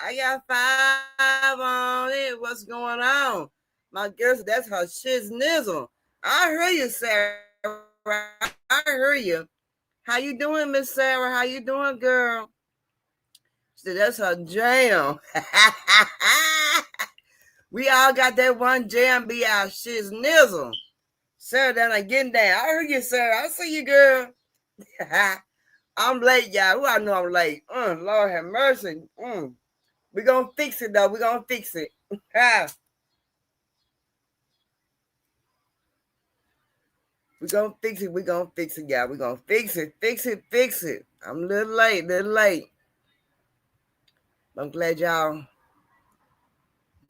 I got 5 on it. What's going on? My girl said that's her shiznizzle. I hear you, Sarah. I hear you. How you doing, Miss Sarah? How you doing, girl? She said that's her jam. We all got that one jam be our shiznizzle. Sarah down there getting down. I heard you, Sarah. I see you, girl. I'm late, y'all. Who I know I'm late? Lord have mercy. We're going to fix it, though. We're going to fix it. We're going to fix it. We're going to fix it, y'all. We're going to fix it. Fix it. Fix it. I'm a little late. I'm glad y'all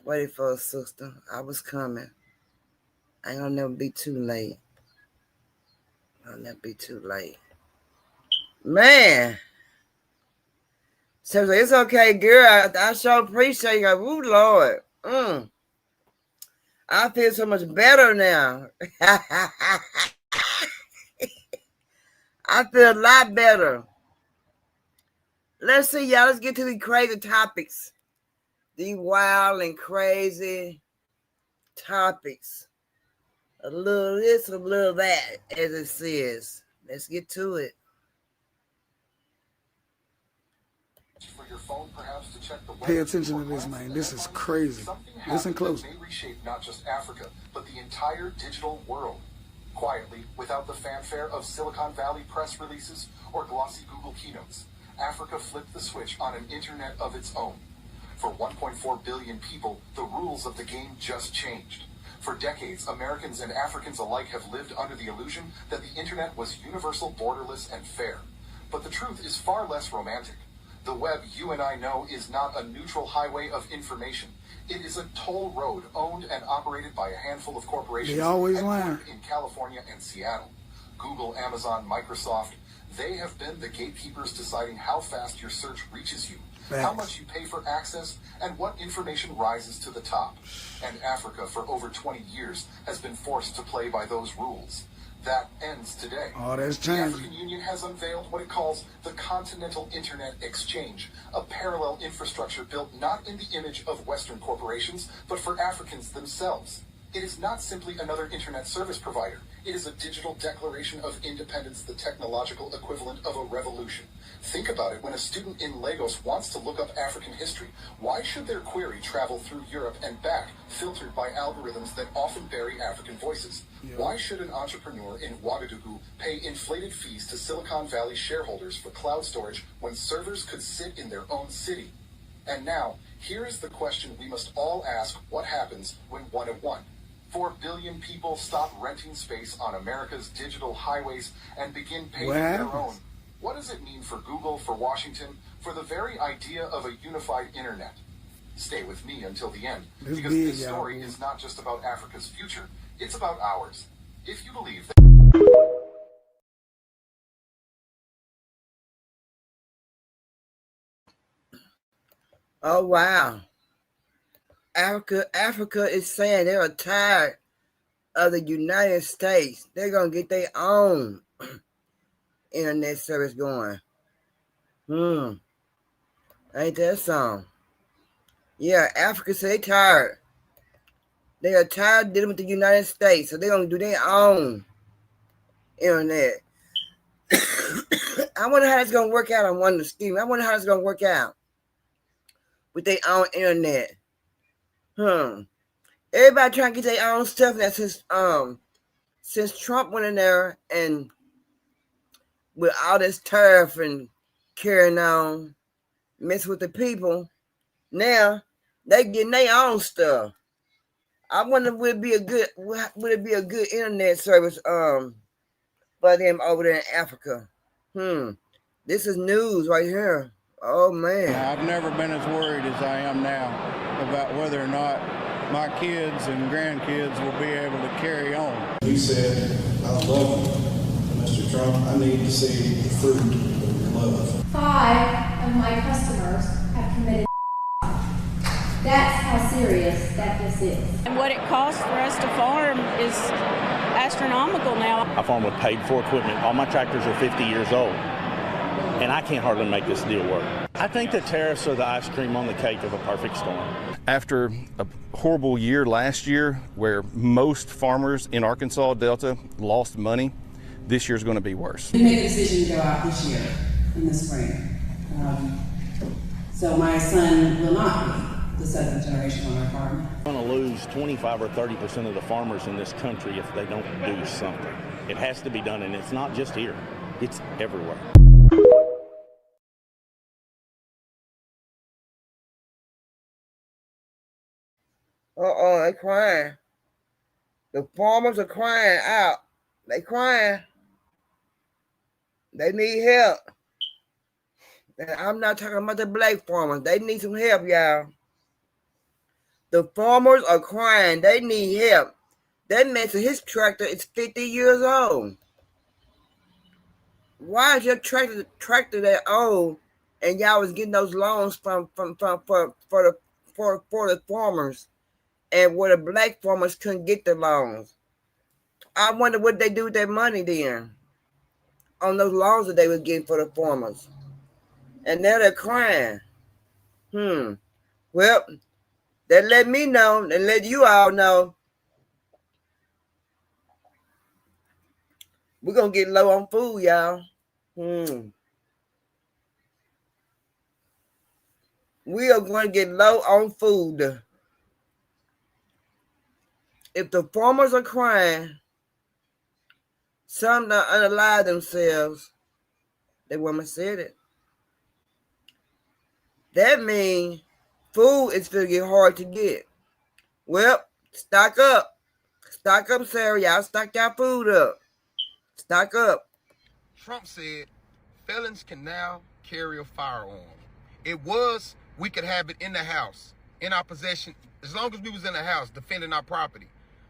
waited for us, sister. I was coming. I ain't going to never be too late. I'll never be too late. Man. So it's okay, girl. I sure appreciate you. Ooh, Lord. I feel so much better now. I feel a lot better. Let's see, y'all. Let's get to these crazy topics. These wild and crazy topics. A little this, a little that, as it says. Let's get to it. For your phone, perhaps, to check the Pay attention to this, man. This is crazy. Listen close. May reshape not just Africa, but the entire digital world. Quietly, without the fanfare of Silicon Valley press releases or glossy Google keynotes, Africa flipped the switch on an internet of its own. For 1.4 billion people, the rules of the game just changed. For decades, Americans and Africans alike have lived under the illusion that the internet was universal, borderless, and fair. But the truth is far less romantic. The web you and I know is not a neutral highway of information. It is a toll road owned and operated by a handful of corporations. They always learn. In California and Seattle. Google, Amazon, Microsoft, they have been the gatekeepers deciding how fast your search reaches you, how much you pay for access, and what information rises to the top. And Africa, for over 20 years, has been forced to play by those rules. That ends today. Oh, that's The changing. African Union has unveiled what it calls the Continental Internet Exchange, a parallel infrastructure built not in the image of Western corporations, but for Africans themselves. It is not simply another internet service provider. It is a digital declaration of independence, the technological equivalent of a revolution. Think about it. When a student in Lagos wants to look up African history, why should their query travel through Europe and back, filtered by algorithms that often bury African voices? Yeah. Why should an entrepreneur in Ouagadougou pay inflated fees to Silicon Valley shareholders for cloud storage when servers could sit in their own city? And now, here is the question we must all ask: what happens when 1 of 1? 4 billion people stop renting space on America's digital highways and begin paving their own. What does it mean for Google, for Washington, for the very idea of a unified internet? Stay with me until the end, because this story is not just about Africa's future, it's about ours. If you believe that... Oh, wow. Africa is saying they are tired of the United States. They're going to get their own internet service going. Ain't that something? Yeah, Africa say they tired. They are tired of dealing with the United States, so they're going to do their own internet. I wonder how it's going to work out on one of the schemes. I wonder how it's going to work out with their own internet. Everybody trying to get their own stuff. That since Trump went in there and with all this tariff and carrying on, mess with the people, now they getting their own stuff. I wonder would it be a good internet service for them over there in Africa? This is news right here. Oh man. I've never been as worried as I am now about whether or not my kids and grandkids will be able to carry on. He said, I love you, Mr. Trump. I need to see the fruit of your love. 5 of my customers have committed. That's how serious that this is. And what it costs for us to farm is astronomical now. I farm with paid-for equipment. All my tractors are 50 years old. and I can't hardly make this deal work. I think the tariffs are the ice cream on the cake of a perfect storm. After a horrible year last year where most farmers in Arkansas Delta lost money, this year's going to be worse. We made a decision to go out this year in the spring. So my son will not be the seventh generation on our farm. We're going to lose 25 or 30% of the farmers in this country if they don't do something. It has to be done, and it's not just here. It's everywhere. They crying. The farmers are crying out. They crying. They need help. And I'm not talking about the black farmers. They need some help, y'all. The farmers are crying. They need help. That man said his tractor is 50 years old. Why is your tractor that old and y'all was getting those loans for the farmers, and where the black farmers couldn't get the loans? I wonder what they do with that money then on those loans that they were getting for the farmers. And now they're crying. Well, that let me know and let you all know we're going to get low on food, y'all. We are going to get low on food. If the farmers are crying, some don't unalive themselves. The woman said it. That means food is going to get hard to get. Well, stock up. Stock up, Sarah. Y'all stock y'all food up. Stock up. Trump said felons can now carry a firearm. It was, we could have it in the house, in our possession, as long as we was in the house defending our property.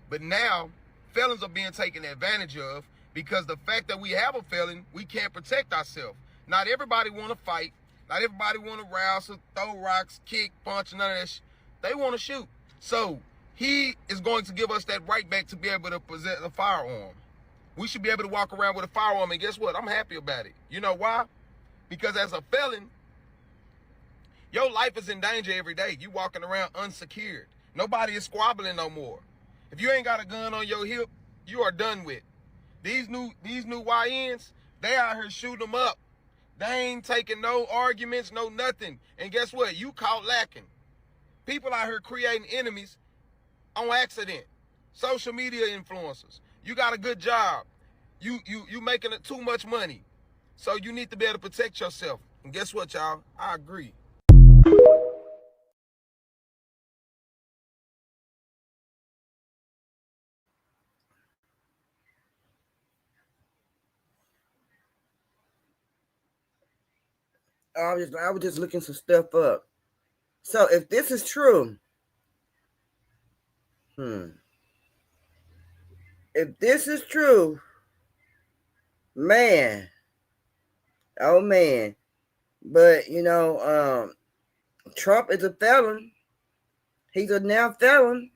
But now, felons are being taken advantage of because the fact that we have a felon, we can't protect ourselves. Not everybody want to fight. Not everybody want to rouse, throw rocks, kick, punch, none of that They want to shoot. So he is going to give us that right back to be able to possess a firearm. We should be able to walk around with a firearm, and guess what? I'm happy about it. You know why? Because as a felon, your life is in danger every day. You walking around unsecured. Nobody is squabbling no more. If you ain't got a gun on your hip, you are done with. These new YNs, they out here shooting them up. They ain't taking no arguments, no nothing. And guess what? You caught lacking. People out here creating enemies on accident. Social media influencers. You got a good job. You making it too much money. So you need to be able to protect yourself. And guess what, y'all? I agree. I was just looking some stuff up. So if this is true, if this is true, man, oh man. But Trump is a felon. He's a now felon.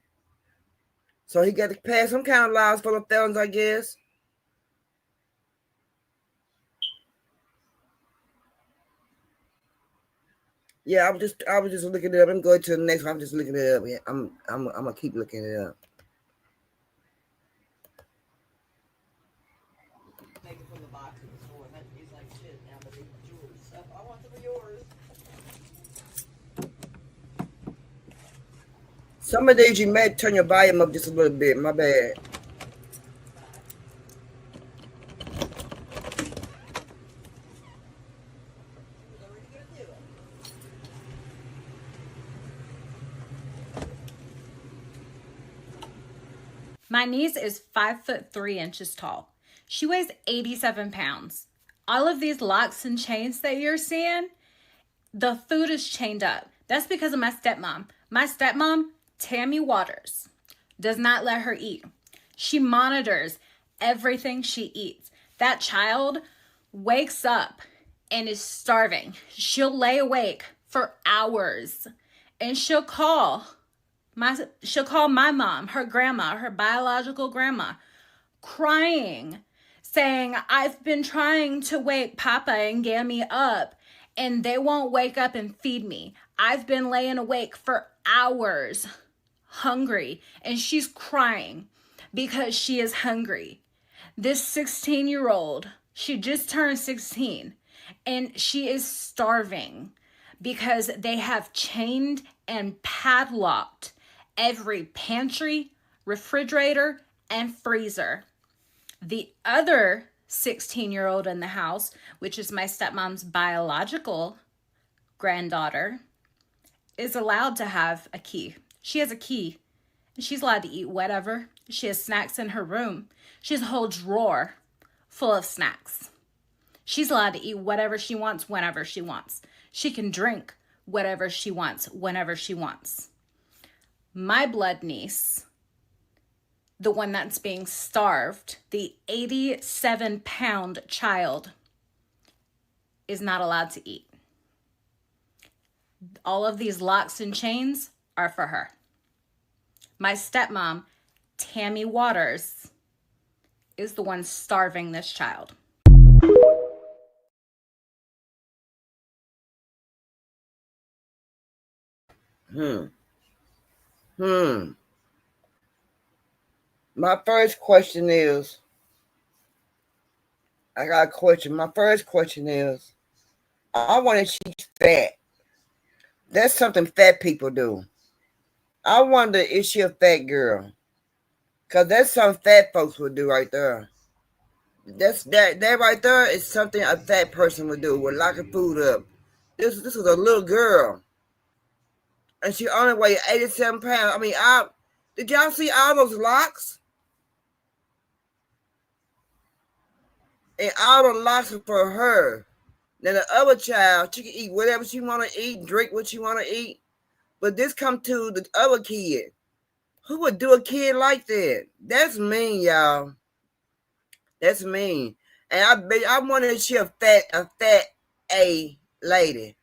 So he got to pass some kind of laws for the felons, I guess. Yeah, I was just looking it up. I'm going to the next one. I'm just looking it up. Yeah, I'm gonna keep looking it up. Some of these you may turn your volume up just a little bit. My bad. My niece is 5'3" tall. She weighs 87 pounds. All of these locks and chains that you're seeing, the food is chained up. That's because of my stepmom. My stepmom, Tammy Waters, does not let her eat. She monitors everything she eats. That child wakes up and is starving. She'll lay awake for hours and she'll call my mom, her grandma, her biological grandma, crying, saying, I've been trying to wake Papa and Gammy up and they won't wake up and feed me. I've been laying awake for hours, hungry, and she's crying because she is hungry. This 16-year-old, she just turned 16, and she is starving because they have chained and padlocked every pantry, refrigerator, and freezer. The other 16-year-old in the house, which is my stepmom's biological granddaughter, is allowed to have a key. She has a key. She's allowed to eat whatever. She has snacks in her room. She has a whole drawer full of snacks. She's allowed to eat whatever she wants, whenever she wants. She can drink whatever she wants, whenever she wants. My blood niece, the one that's being starved, the 87-pound child, is not allowed to eat. All of these locks and chains are for her. My stepmom, Tammy Waters, is the one starving this child. My first question is, I got a question. My first question is, I wonder if she's fat. That's something fat people do. I wonder if she a fat girl. Because that's something fat folks would do right there. That right there is something a fat person would do, would lock her food up. This is a little girl. And she only weighed 87 pounds. I mean, did y'all see all those locks? And all the locks are for her. Now the other child, she can eat whatever she want to eat, drink what she want to eat. But this come to the other kid. Who would do a kid like that? That's mean, y'all. That's mean. And I wonder if she a fat A lady.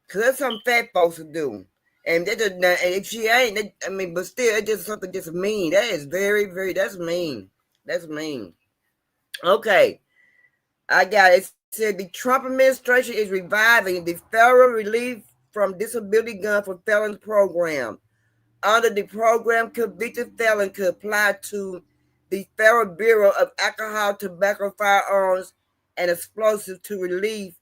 Cause that's something fat folks would do. And if she ain't, but still, it's just something just mean. That is very, very, that's mean. That's mean. Okay. I got it. It said the Trump administration is reviving the federal relief from disability gun for felons program. Under the program, convicted felon could apply to the Federal Bureau of Alcohol, Tobacco, Firearms, and Explosives to relieve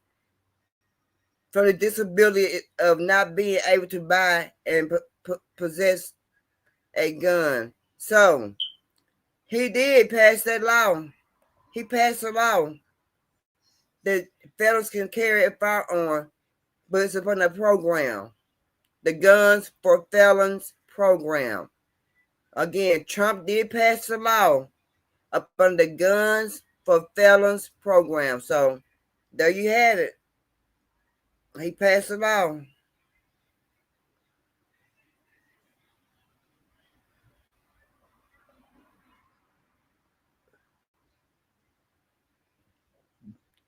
from the disability of not being able to buy and possess a gun. So, he did pass that law. He passed a law that felons can carry a firearm, but it's upon the program. The Guns for Felons program. Again, Trump did pass the law upon the Guns for Felons program. So, there you have it. He passed the law.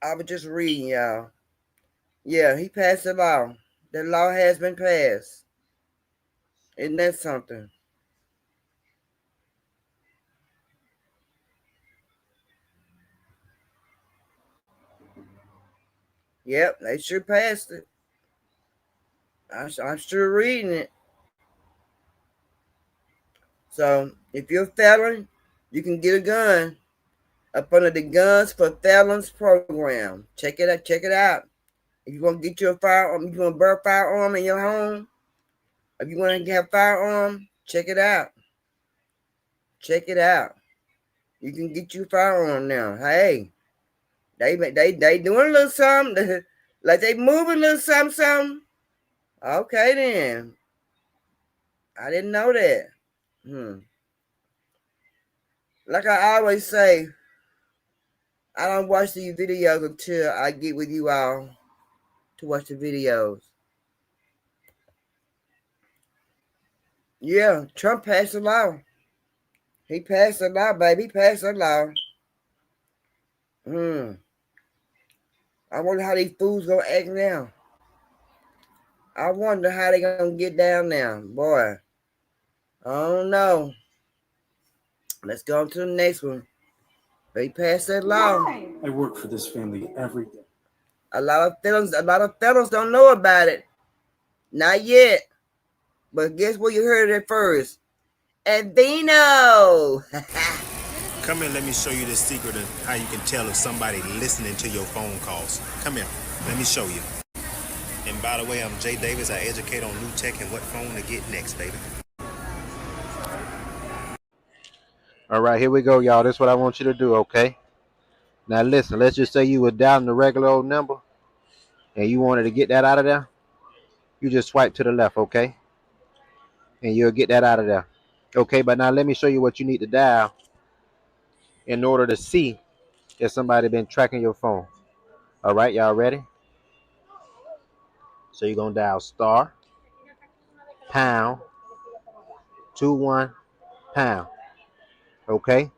I was just reading, y'all. Yeah, he passed the law. The law has been passed. Isn't that something? Yep, they sure passed it. I'm sure reading it. So, if you're a felon, you can get a gun up under the Guns for Felons program. Check it out. Check it out. If you want to get your firearm, you want to bear a firearm in your home, if you want to have a firearm, check it out. Check it out. You can get you a firearm now. Hey, they doing a little something. Like they moving a little something. Okay then. I didn't know that. Like I always say, I don't watch these videos until I get with you all to watch the videos. Yeah, Trump passed the law. He passed the law, baby. He passed the law. I wonder how these fools gonna act now. I wonder how they gonna get down now, boy. I don't know. Let's go on to the next one. They passed that law. I work for this family every day. A lot of felons don't know about it. Not yet. But guess where you heard it first? At Vino. Come here, let me show you the secret of how you can tell if somebody listening to your phone calls. Come here, let me show you. And by the way, I'm Jay Davis. I educate on new tech and what phone to get next, baby. All right, here we go, y'all. This is what I want you to do, okay? Now listen, let's just say you were dialing the regular old number and you wanted to get that out of there. You just swipe to the left, okay? And you'll get that out of there. Okay, but now let me show you what you need to dial in order to see if somebody been tracking your phone. All right, y'all ready? So you're going to dial star, pound, 21, pound. Okay?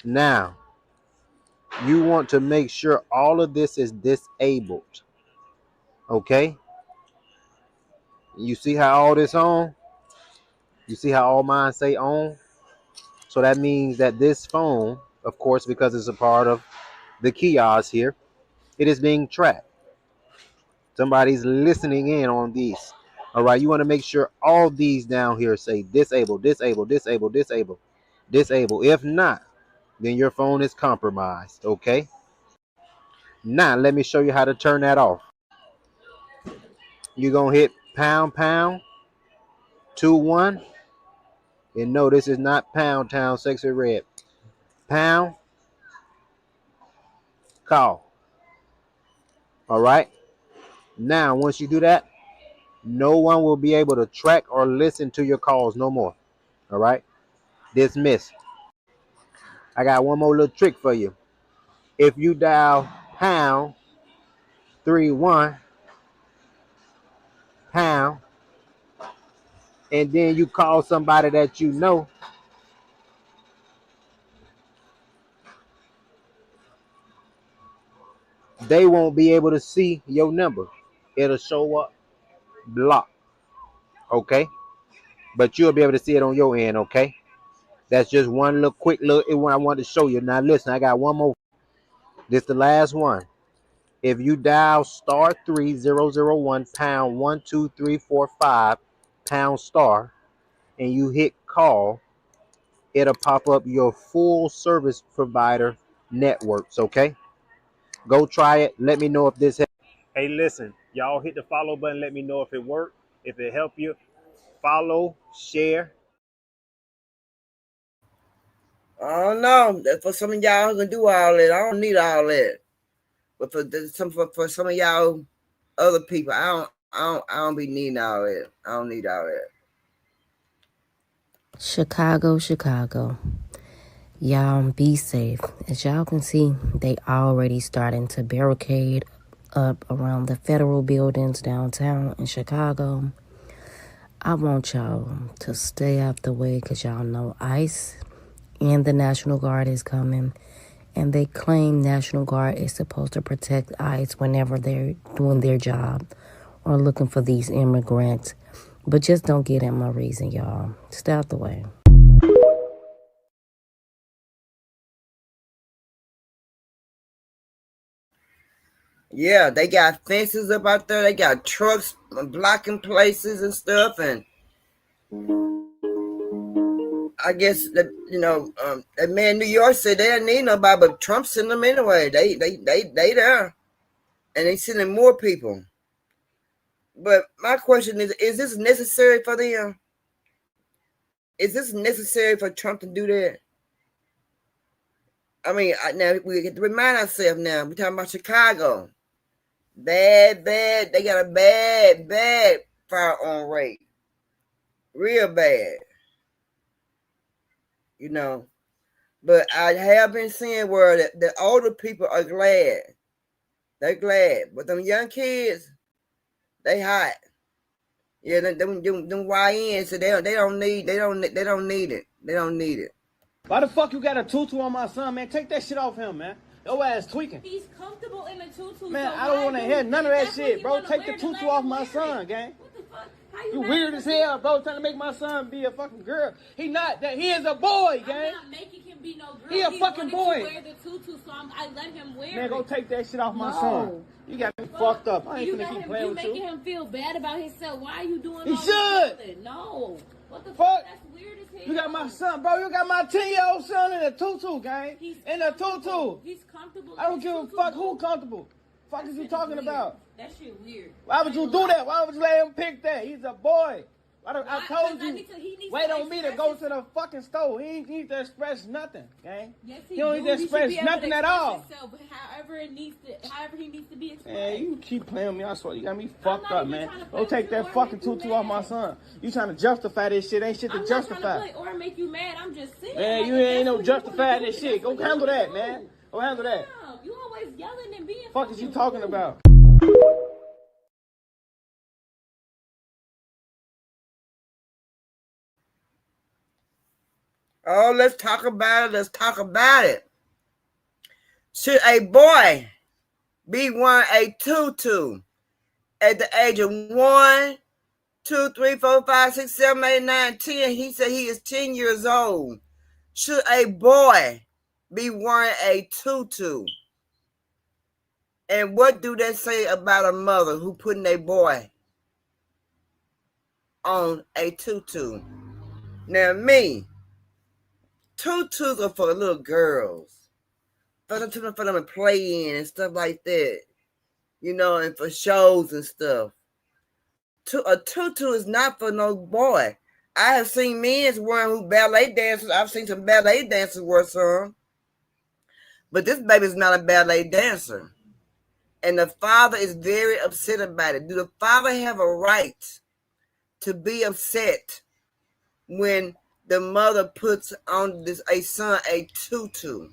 Now, you want to make sure all of this is disabled. Okay? You see how all this on? You see how all mine say on? So that means that this phone, of course, because it's a part of the kiosk here, it is being tracked. Somebody's listening in on these. All right, you want to make sure all these down here say disabled, disabled, disabled, disabled, disabled. If not, then your phone is compromised, okay? Now, let me show you how to turn that off. You're going to hit pound, pound, 21. And no, this is not Pound Town Sexy Red. Pound, call. All right? Now, once you do that, no one will be able to track or listen to your calls no more. All right? Dismiss. I got one more little trick for you. If you dial pound 31 pound and then you call somebody that you know, they won't be able to see your number. It'll show up blocked. Okay? But you'll be able to see it on your end, okay? That's just one little quick little one I wanted to show you. Now listen, I got one more. This is the last one. If you dial star 3001 pound 12345 pound star and you hit call, it'll pop up your full service provider networks, okay? Go try it. Let me know if this helps. Hey, listen, y'all hit the follow button. Let me know if it worked, if it helped you. Follow, share. I don't know. That's for some of y'all who can do all that. I don't need all that. But for some of y'all other people, I don't be needing all that. I don't need all that. Chicago. Y'all be safe. As y'all can see, they already starting to barricade up around the federal buildings downtown in Chicago. I want y'all to stay out the way because y'all know ICE and the National Guard is coming. And they claim National Guard is supposed to protect ICE whenever they're doing their job or looking for these immigrants. But just don't get in my reason, y'all. Stay out the way. Yeah, they got fences up out there. They got trucks blocking places and stuff. And I guess that that man in New York said they didn't need nobody, but Trump sent them anyway. They there, and they sending more people. But my question is this necessary for them? Is this necessary for Trump to do that? I mean, now we get to remind ourselves. Now we're talking about Chicago. Bad. They got a bad firearm rate. Real bad. But I have been seeing where the older people are glad. They're glad. But them young kids, they hot. Yeah, them YNs, so they don't need it. They don't need it. Why the fuck you got a tutu on my son, man? Take that shit off him, man. Your ass tweaking. He's comfortable in a tutu. Man, so I don't want to hear none of that shit, bro. Take the tutu off my son, gang. What the fuck? You weird as hell, bro. Trying to make my son be a fucking girl. He not that. He is a boy, gang. I'm not making him be no girl. He a fucking boy. To wear the tutu, so I let him wear Man, it. go take that shit off my son. You got me fucked up. I ain't finna keep playing with you. You making him feel bad about himself. Why are you doing He all should. this? No. What the fuck? That's weird as hell. You got my son, bro. You got my 10-year-old son in a tutu, gang. In a tutu. He's comfortable. I don't give a fuck who comfortable. Fuck is you talking about? That shit weird. Why would you do that? Why would you let him pick that? He's a boy. I told you, wait on me to go to the fucking store. He ain't need to express nothing, gang. Yes, he don't need to express nothing at all. However he needs to be expressed. Man, you keep playing with me, I swear. You got me fucked up, man. Go take that fucking tutu off my son. You trying to justify this shit. Ain't shit to justify. I'm not trying to play or make you mad. I'm just saying. Man, you ain't no justify this shit. Go handle that, man. Go handle that. You always yelling and being. Fuck is you talking about? Oh, let's talk about it. Let's talk about it. Should a boy be wearing a tutu at the age of 1, 2, 3, 4, 5, 6, 7, 8, 9, 10? He said he is 10 years old. Should a boy be wearing a tutu? And what do they say about a mother who putting a boy on a tutu? Now me, tutus are for little girls. For them to play in and stuff like that. You know, and for shows and stuff. A tutu is not for no boy. I have seen men wearing who ballet dancers. I've seen some ballet dancers wear some. But this baby's not a ballet dancer. And the father is very upset about it. Do the father have a right to be upset when the mother puts on a son a tutu?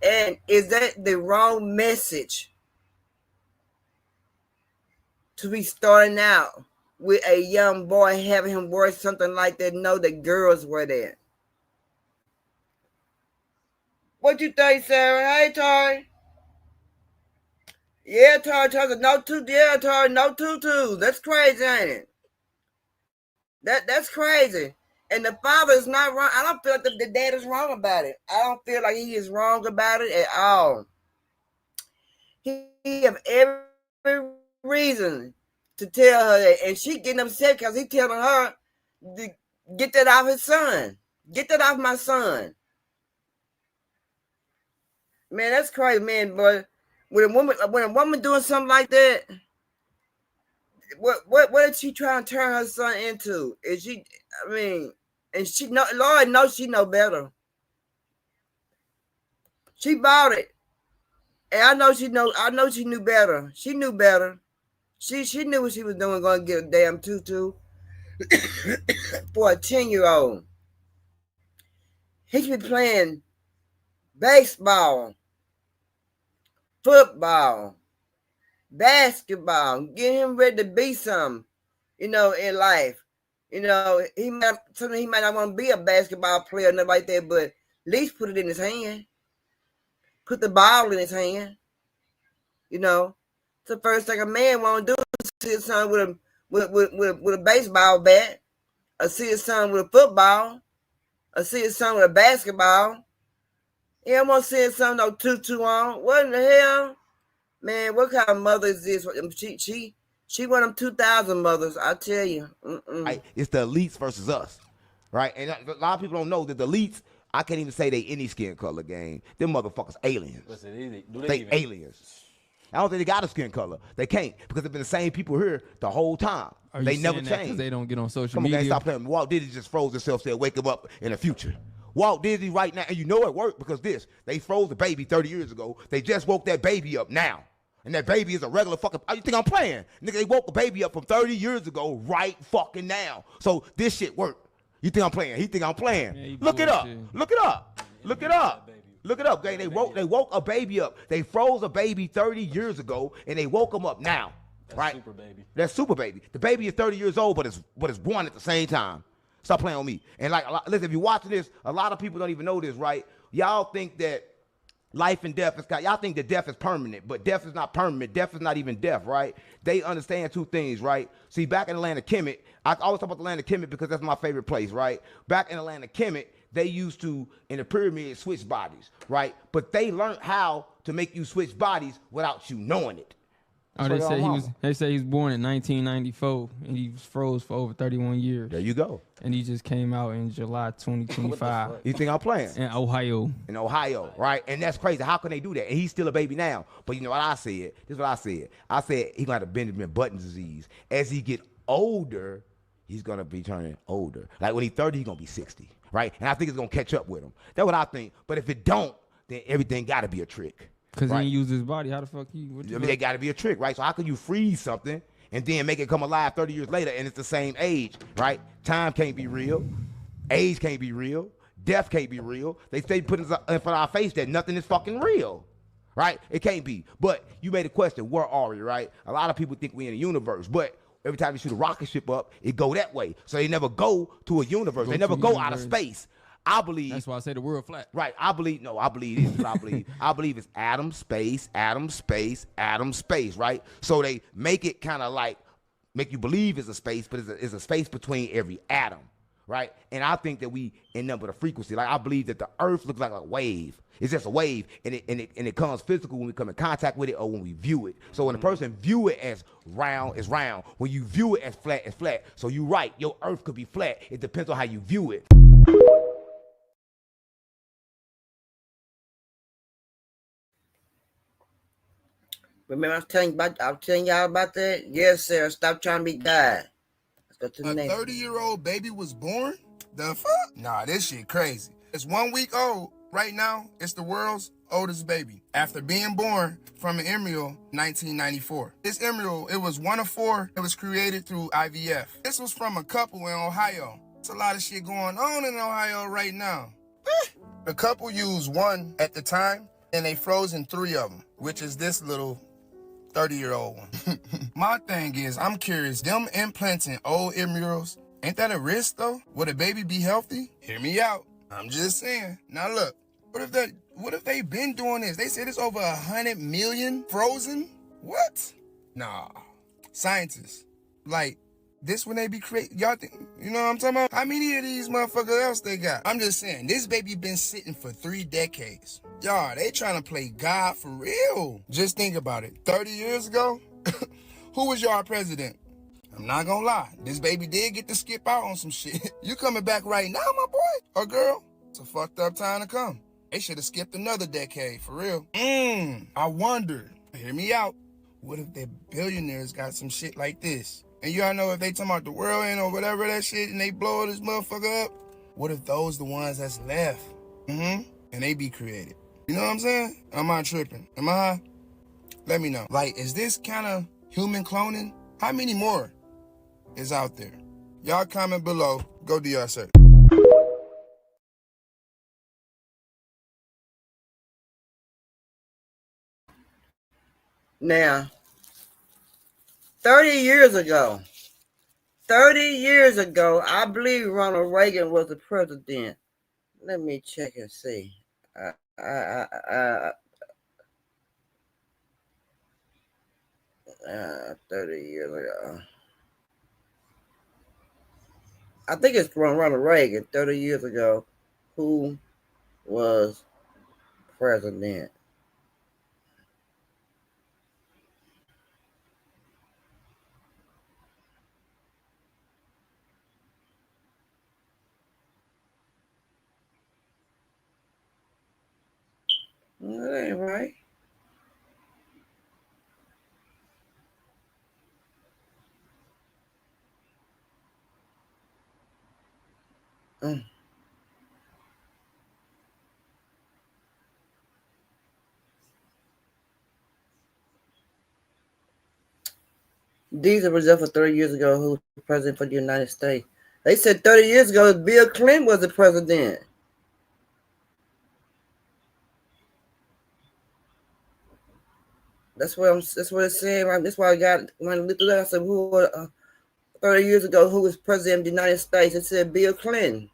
And is that the wrong message to be starting out with a young boy, having him wear something like that? Know that girls wear that. What you think, Sarah? Hey, Tori. Yeah, Tori, no tutu. Yeah, Tori, no tutus. That's crazy, ain't it? That's crazy. And the father is not wrong. I don't feel like the dad is wrong about it. I don't feel like he is wrong about it at all. He have every reason to tell her that. And she getting upset because he telling her to get that off his son. Get that off my son. Man, that's crazy, man. But when a woman doing something like that, what is she trying to turn her son into? Is she, I mean, and she know, Lord knows she know better. She bought it. And I know she knew better. She knew better. She knew what she was doing, going to get a damn tutu for a 10-year-old. He should be playing baseball, football, basketball, get him ready to be something, in life. He might not want to be a basketball player or nothing like that, but at least put it in his hand. Put the ball in his hand. It's the first thing a man want to do is see his son with a baseball bat, or see his son with a football, or see his son with a basketball. He don't want to see his son no tutu on. What in the hell? Man, what kind of mother is this? She one of them 2,000 mothers, I tell you. Right, it's the elites versus us, right? And a lot of people don't know that the elites, I can't even say they any skin color game. Them motherfuckers aliens. Listen, they aliens. I don't think they got a skin color. They can't, because they've been the same people here the whole time. They never change. They don't get on social Come on, media. guys, stop playing. Walt Disney just froze himself, said wake him up in the future. Walt Disney right now, and you know it worked because they froze the baby 30 years ago. They just woke that baby up now. And that baby is a regular fucking, you think I'm playing? Nigga, they woke a baby up from 30 years ago right fucking now. So this shit worked. You think I'm playing? He think I'm playing. Yeah, Look it up. Look it up. Look it up. Look it up, gang. They woke a baby up. They froze a baby 30 years ago, and they woke him up now. Right? Super baby. That's super baby. The baby is 30 years old, but it's born at the same time. Stop playing on me. And listen, if you're watching this, a lot of people don't even know this, right? Y'all think that life and death y'all think that death is permanent, but death is not permanent. Death is not even death, right? They understand two things, right? See, back in the land of Kemet, I always talk about the land of Kemet because that's my favorite place, right? Back in the land of Kemet, they used to, in the pyramid, switch bodies, right? But they learned how to make you switch bodies without you knowing it. Oh, they say he was born in 1994 and he was froze for over 31 years. There you go. And he just came out in July 2025. You think I'm playing? In Ohio. In Ohio, right? And that's crazy. How can they do that? And he's still a baby now. But you know what I said? This is what I said. I said he's gonna have Benjamin Button disease. As he get older, he's gonna be turning older. Like when he's 30, he's gonna be 60, right? And I think it's gonna catch up with him. That's what I think. But if it don't, then everything gotta be a trick. Because right? he didn't use his body. How the fuck he? They got to be a trick, right? So how can you freeze something and then make it come alive 30 years later and it's the same age, right? Time can't be real. Age can't be real. Death can't be real. They stay putting in front of our face that nothing is fucking real, right? It can't be. But you made a question, where are we, right? A lot of people think we're in a universe, but every time you shoot a rocket ship up, it go that way. So they never go to a universe. They never go out of space. I believe that's why I say the world flat. Right. I believe this is what I believe. I believe it's atom, space, right? So they make it kind of like make you believe it's a space, but it's a space between every atom, right? And I think that we end up with a frequency. Like I believe that the earth looks like a wave. It's just a wave, and it comes physical when we come in contact with it or when we view it. So when a person view it as round, it's round. When you view it as flat, it's flat. So you're right, your earth could be flat. It depends on how you view it. Remember, I was telling y'all about that. Yes, sir. Stop trying to be God. Let's go to the next. A 30-year-old baby was born? The fuck? Nah, this shit crazy. It's 1 week old. Right now, it's the world's oldest baby. After being born from an embryo in 1994. This embryo, it was one of 4. It was created through IVF. This was from a couple in Ohio. There's a lot of shit going on in Ohio right now. The couple used 1 at the time, and they frozen 3 of them, which is this little 30-year-old one. My thing is, I'm curious, them implanting old embryos, ain't that a risk though? Would a baby be healthy? Hear me out. I'm just saying. Now look, what if they been doing this? They said it's over 100 million frozen? What? Nah. Scientists. Like, this when they be creating, y'all think, you know what I'm talking about? How many of these motherfuckers else they got? I'm just saying, this baby been sitting for 3 decades. Y'all, they trying to play God for real. Just think about it. 30 years ago, who was y'all president? I'm not gonna lie. This baby did get to skip out on some shit. You coming back right now, my boy or girl? It's a fucked up time to come. They should have skipped another decade, for real. I wonder, hear me out, what if the billionaires got some shit like this? And y'all know if they talking about the world end or whatever that shit and they blow this motherfucker up, what if those the ones that's left? And they be created. You know what I'm saying? Am I tripping? Am I high? Let me know. Like, is this kind of human cloning? How many more is out there? Y'all comment below. Go do your search. Now, 30 years ago, I believe Ronald Reagan was the president. Let me check and see. 30 years ago. I think it's Ronald Reagan, 30 years ago, who was president. That ain't right. These are results for 30 years ago who was president for the United States. They said 30 years ago Bill Clinton was the president. That's what it's saying. Right? That's why I got when I looked it up. I said, who 30 years ago who was president of the United States? It said Bill Clinton,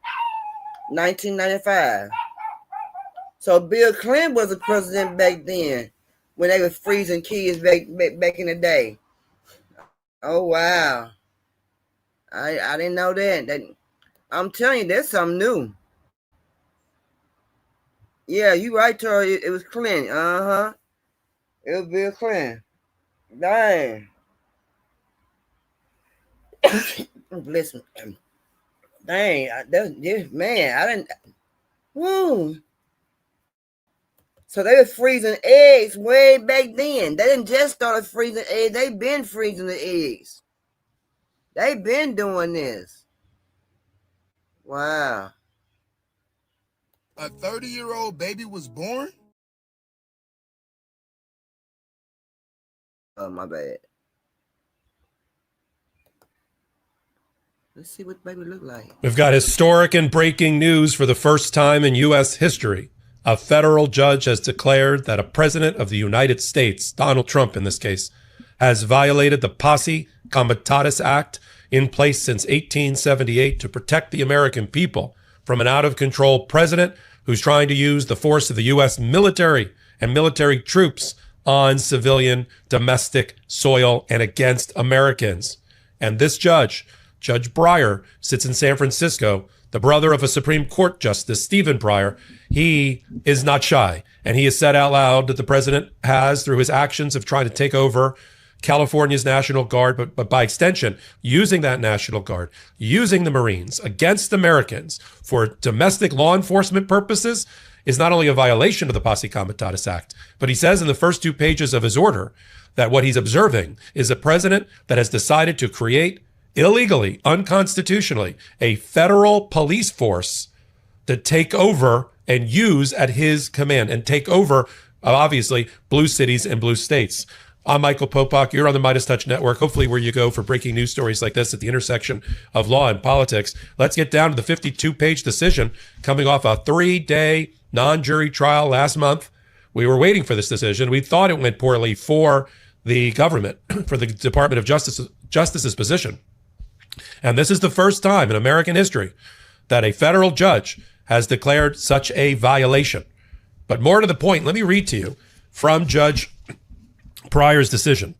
1995. So Bill Clinton was the president back then when they was freezing kids back in the day. Oh wow. I didn't know that. I'm telling you, that's something new. Yeah, you right, Tori. It was Clinton. Uh-huh. It was Bill Clinton. Dang. Bless me. Dang. Man, I didn't. Woo. So they were freezing eggs way back then. They didn't just start freezing eggs. They've been freezing the eggs. They've been doing this. Wow. A 30-year-old baby was born? Oh, my bad. Let's see what baby look like. We've got historic and breaking news for the first time in U.S. history. A federal judge has declared that a president of the United States, Donald Trump in this case, has violated the Posse Comitatus Act in place since 1878 to protect the American people from an out-of-control president who's trying to use the force of the U.S. military and military troops on civilian domestic soil and against Americans. And this judge, Judge Breyer, sits in San Francisco, the brother of a Supreme Court Justice, Stephen Breyer. He is not shy. And he has said out loud that the president has, through his actions of trying to take over California's National Guard, but by extension, using that National Guard, using the Marines against Americans for domestic law enforcement purposes, is not only a violation of the Posse Comitatus Act, but he says in the first 2 pages of his order that what he's observing is a president that has decided to create illegally, unconstitutionally, a federal police force to take over and use at his command and take over, obviously, blue cities and blue states. I'm Michael Popak. You're on the Midas Touch Network, hopefully where you go for breaking news stories like this at the intersection of law and politics. Let's get down to the 52-page decision coming off a 3-day non-jury trial last month. We were waiting for this decision. We thought it went poorly for the government, for the Department of Justice's position. And this is the first time in American history that a federal judge has declared such a violation. But more to the point, let me read to you from Judge Breyer's decision.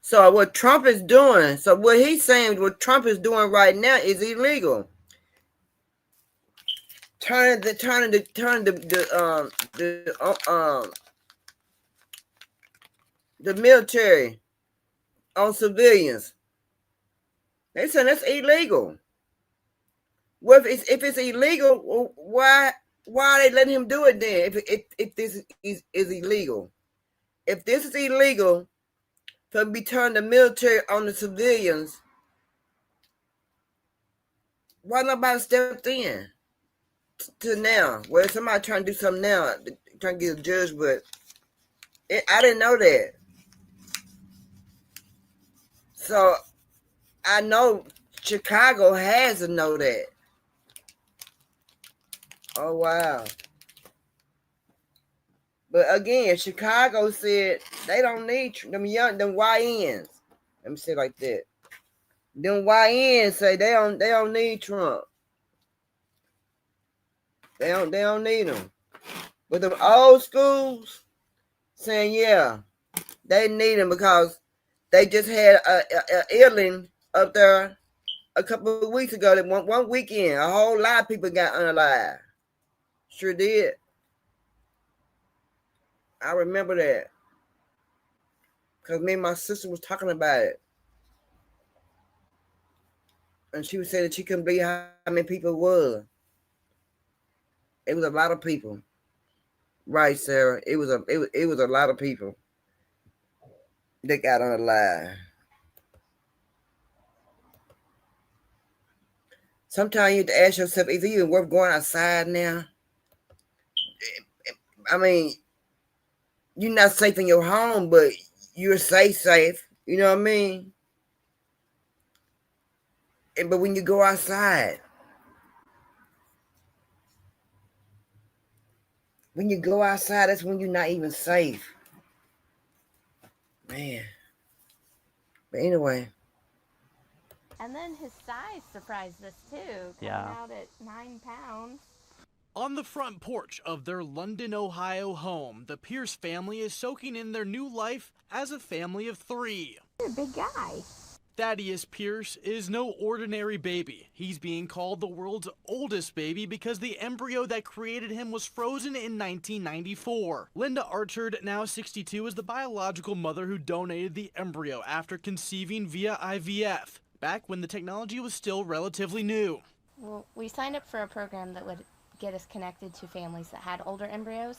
So what Trump is doing, so what he's saying, what Trump is doing right now is illegal. Turning the military on civilians. They saying that's illegal. Well, if it's illegal, why are they letting him do it then? If this is illegal, if this is illegal, to be turning the military on the civilians, why nobody stepped in to now? Well, somebody trying to do something now, trying to get a judge, but I didn't know that. So I know Chicago has to know that. Oh, wow. But again, Chicago said they don't need them YNs. Let me say it like that. Them YNs say they don't need Trump. They don't need him. But the old schools saying, yeah, they need him because they just had a ailing up there a couple of weeks ago. That one weekend, a whole lot of people got unalive. Sure did. I remember that. Because me and my sister was talking about it. And she was saying that she couldn't believe how many people it was. It was a lot of people. Right, Sarah. It was a lot of people that got unalive. Sometimes you have to ask yourself, is it even worth going outside now? I mean, you're not safe in your home, but you're safe. You know what I mean? But when you go outside, that's when you're not even safe. Man. But anyway. And then his size surprised us too, coming out at 9 pounds. On the front porch of their London, Ohio home, the Pierce family is soaking in their new life as a family of 3. You're a big guy. Thaddeus Pierce is no ordinary baby. He's being called the world's oldest baby because the embryo that created him was frozen in 1994. Linda Archard, now 62, is the biological mother who donated the embryo after conceiving via IVF, back when the technology was still relatively new. Well, we signed up for a program that would get us connected to families that had older embryos,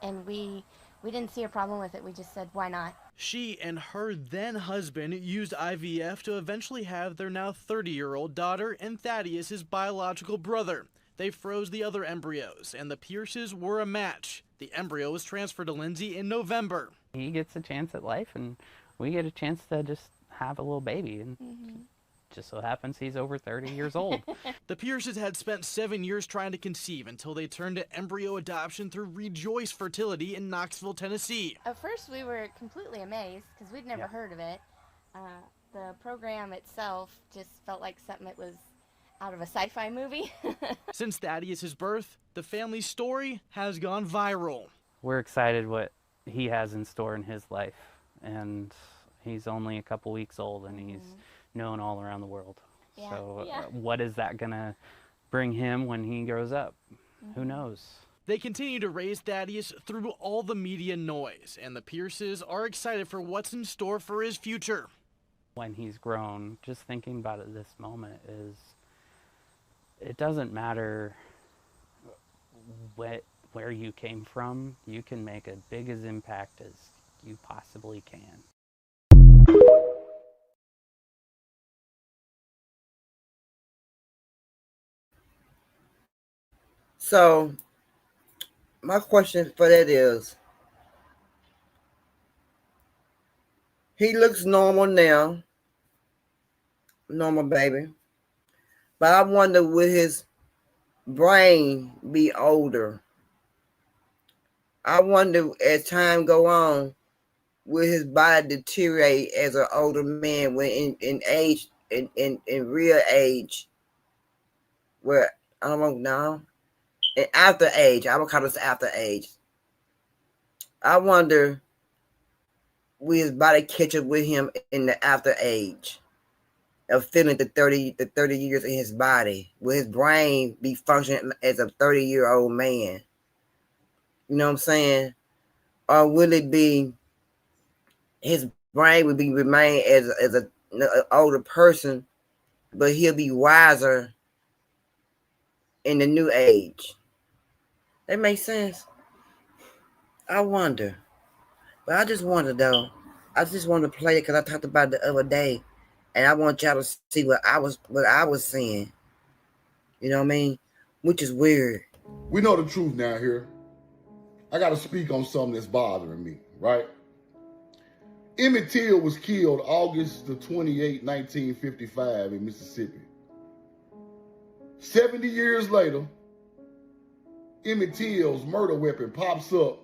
and we didn't see a problem with it. We just said, why not? She and her then husband used IVF to eventually have their now 30-year-old daughter and Thaddeus, his biological brother. They froze the other embryos, and the Pierces were a match. The embryo was transferred to Lindsay in November. He gets a chance at life, and we get a chance to just have a little baby. And just so happens he's over 30 years old. The Pierces had spent 7 years trying to conceive until they turned to embryo adoption through Rejoice Fertility in Knoxville, Tennessee. At first we were completely amazed because we'd never heard of it. The program itself just felt like something that was out of a sci-fi movie. Since Thaddeus' birth, the family story has gone viral. We're excited what he has in store in his life, and he's only a couple weeks old, and he's known all around the world. Yeah. So what is that gonna bring him when he grows up? Who knows? They continue to raise Thaddeus through all the media noise, and the Pierces are excited for what's in store for his future. When he's grown, just thinking about it this moment is, it doesn't matter where you came from, you can make as big as impact as you possibly can. So, my question for that is, he looks normal now, normal baby, but I wonder will his brain be older? I wonder as time go on, will his body deteriorate as an older man when in age, in real age, where, I don't know, after age, I would call this after age. I wonder will his body catch up with him in the after age of feeling the 30 years in his body? Will his brain be functioning as a 30-year-old man? You know what I'm saying? Or will it be his brain would be remain as an older person, but he'll be wiser in the new age? That makes sense. I wonder. But I just wonder though. I just want to play it because I talked about it the other day, and I want y'all to see what I was seeing. You know what I mean? Which is weird. We know the truth now here. I got to speak on something that's bothering me, right? Emmett Till was killed August the 28th, 1955 in Mississippi. 70 years later, Emmett Till's murder weapon pops up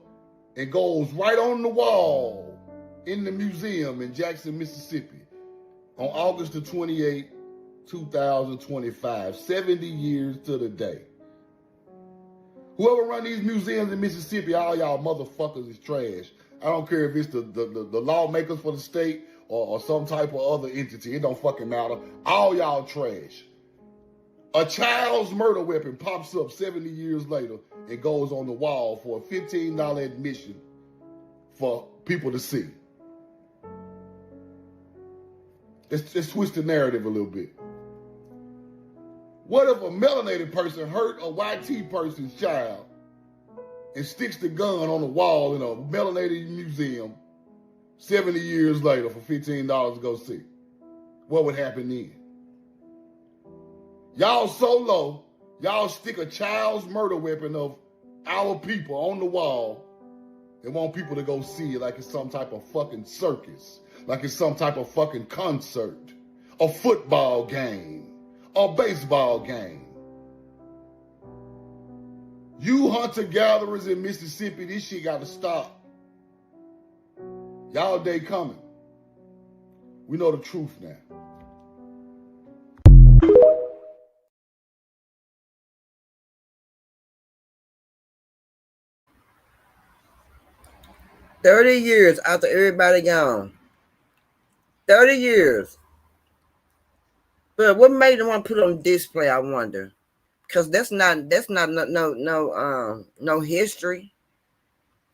and goes right on the wall in the museum in Jackson, Mississippi on August the 28th, 2025, 70 years to the day. Whoever run these museums in Mississippi, all y'all motherfuckers is trash. I don't care if it's the lawmakers for the state or some type of other entity. It don't fucking matter. All y'all trash. A child's murder weapon pops up 70 years later and goes on the wall for a $15 admission for people to see. Let's twist the narrative a little bit. What if a melanated person hurt a YT person's child and sticks the gun on the wall in a melanated museum 70 years later for $15 to go see? What would happen then? Y'all so low, y'all stick a child's murder weapon of our people on the wall and want people to go see it like it's some type of fucking circus, like it's some type of fucking concert, a football game, a baseball game. You hunter-gatherers in Mississippi, this shit got to stop. Y'all day coming. We know the truth now. $30 years after everybody gone. 30 years. But what made them want to put it on display? I wonder, because that's not no history.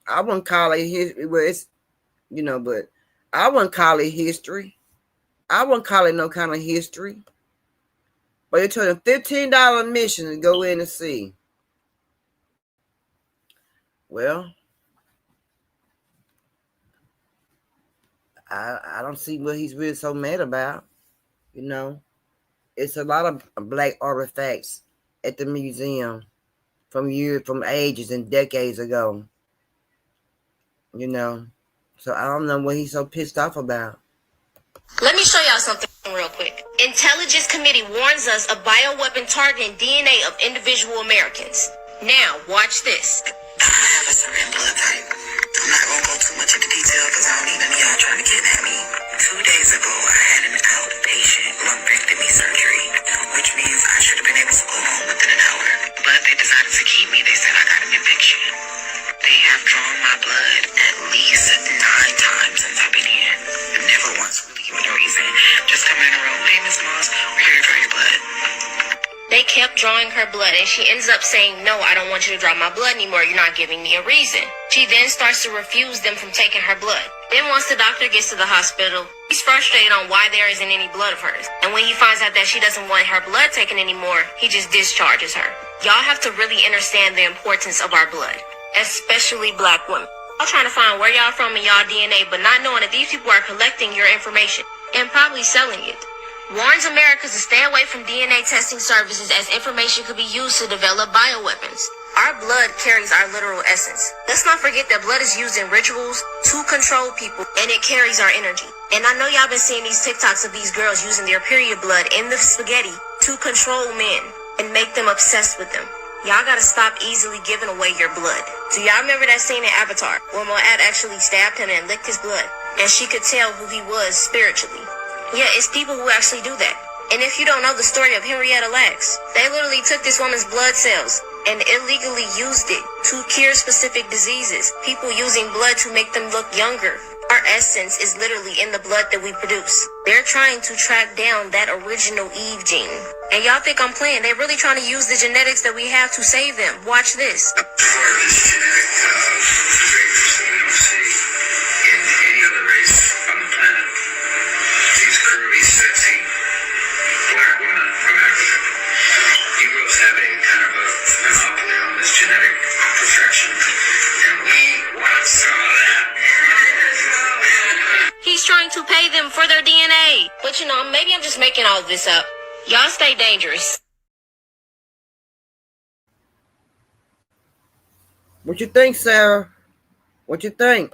I wouldn't call it history. Well, it's but I wouldn't call it history. I wouldn't call it no kind of history. But it took them $15 admission to go in and see. Well, I don't see what he's really so mad about. It's a lot of black artifacts at the museum from ages and decades ago. So I don't know what he's so pissed off about. Let me show y'all something real quick. Intelligence Committee warns us of bioweapon targeting DNA of individual Americans. Now, watch this. I have a certain blood type. I'm not going to go too much into detail because I don't need none of y'all trying to kidnap me. 2 days ago, I had an outpatient lumpectomy surgery, which means I should have been able to go home within an hour. But they decided to keep me. They said I got an infection. They have drawn my blood at least 9 times since I've been here. I've never once really given a reason. Just come in the room. Hey, Miss Moss, we're here to draw your blood. They kept drawing her blood, and she ends up saying, no, I don't want you to draw my blood anymore. You're not giving me a reason. She then starts to refuse them from taking her blood. Then once the doctor gets to the hospital, he's frustrated on why there isn't any blood of hers. And when he finds out that she doesn't want her blood taken anymore, he just discharges her. Y'all have to really understand the importance of our blood, especially black women. Y'all trying to find where y'all from in y'all DNA, but not knowing that these people are collecting your information and probably selling it. Warns Americans to stay away from DNA testing services as information could be used to develop bioweapons. Our blood carries our literal essence. Let's not forget that blood is used in rituals to control people, and it carries our energy. And I know y'all been seeing these TikToks of these girls using their period blood in the spaghetti to control men and make them obsessed with them. Y'all gotta stop easily giving away your blood. Do y'all remember that scene in Avatar where Moab actually stabbed him and licked his blood, and she could tell who he was spiritually? Yeah, it's people who actually do that. And if you don't know the story of Henrietta Lacks, they literally took this woman's blood cells and illegally used it to cure specific diseases. People using blood to make them look younger. Our essence is literally in the blood that we produce. They're trying to track down that original Eve gene. And y'all think I'm playing. They're really trying to use the genetics that we have to save them. Watch this. Sexy black women from Africa. You girls have a kind of a monopoly on this genetic perfection, and we want some of that. He's trying to pay them for their DNA. But maybe I'm just making all this up. Y'all stay dangerous. What you think, Sarah? What you think?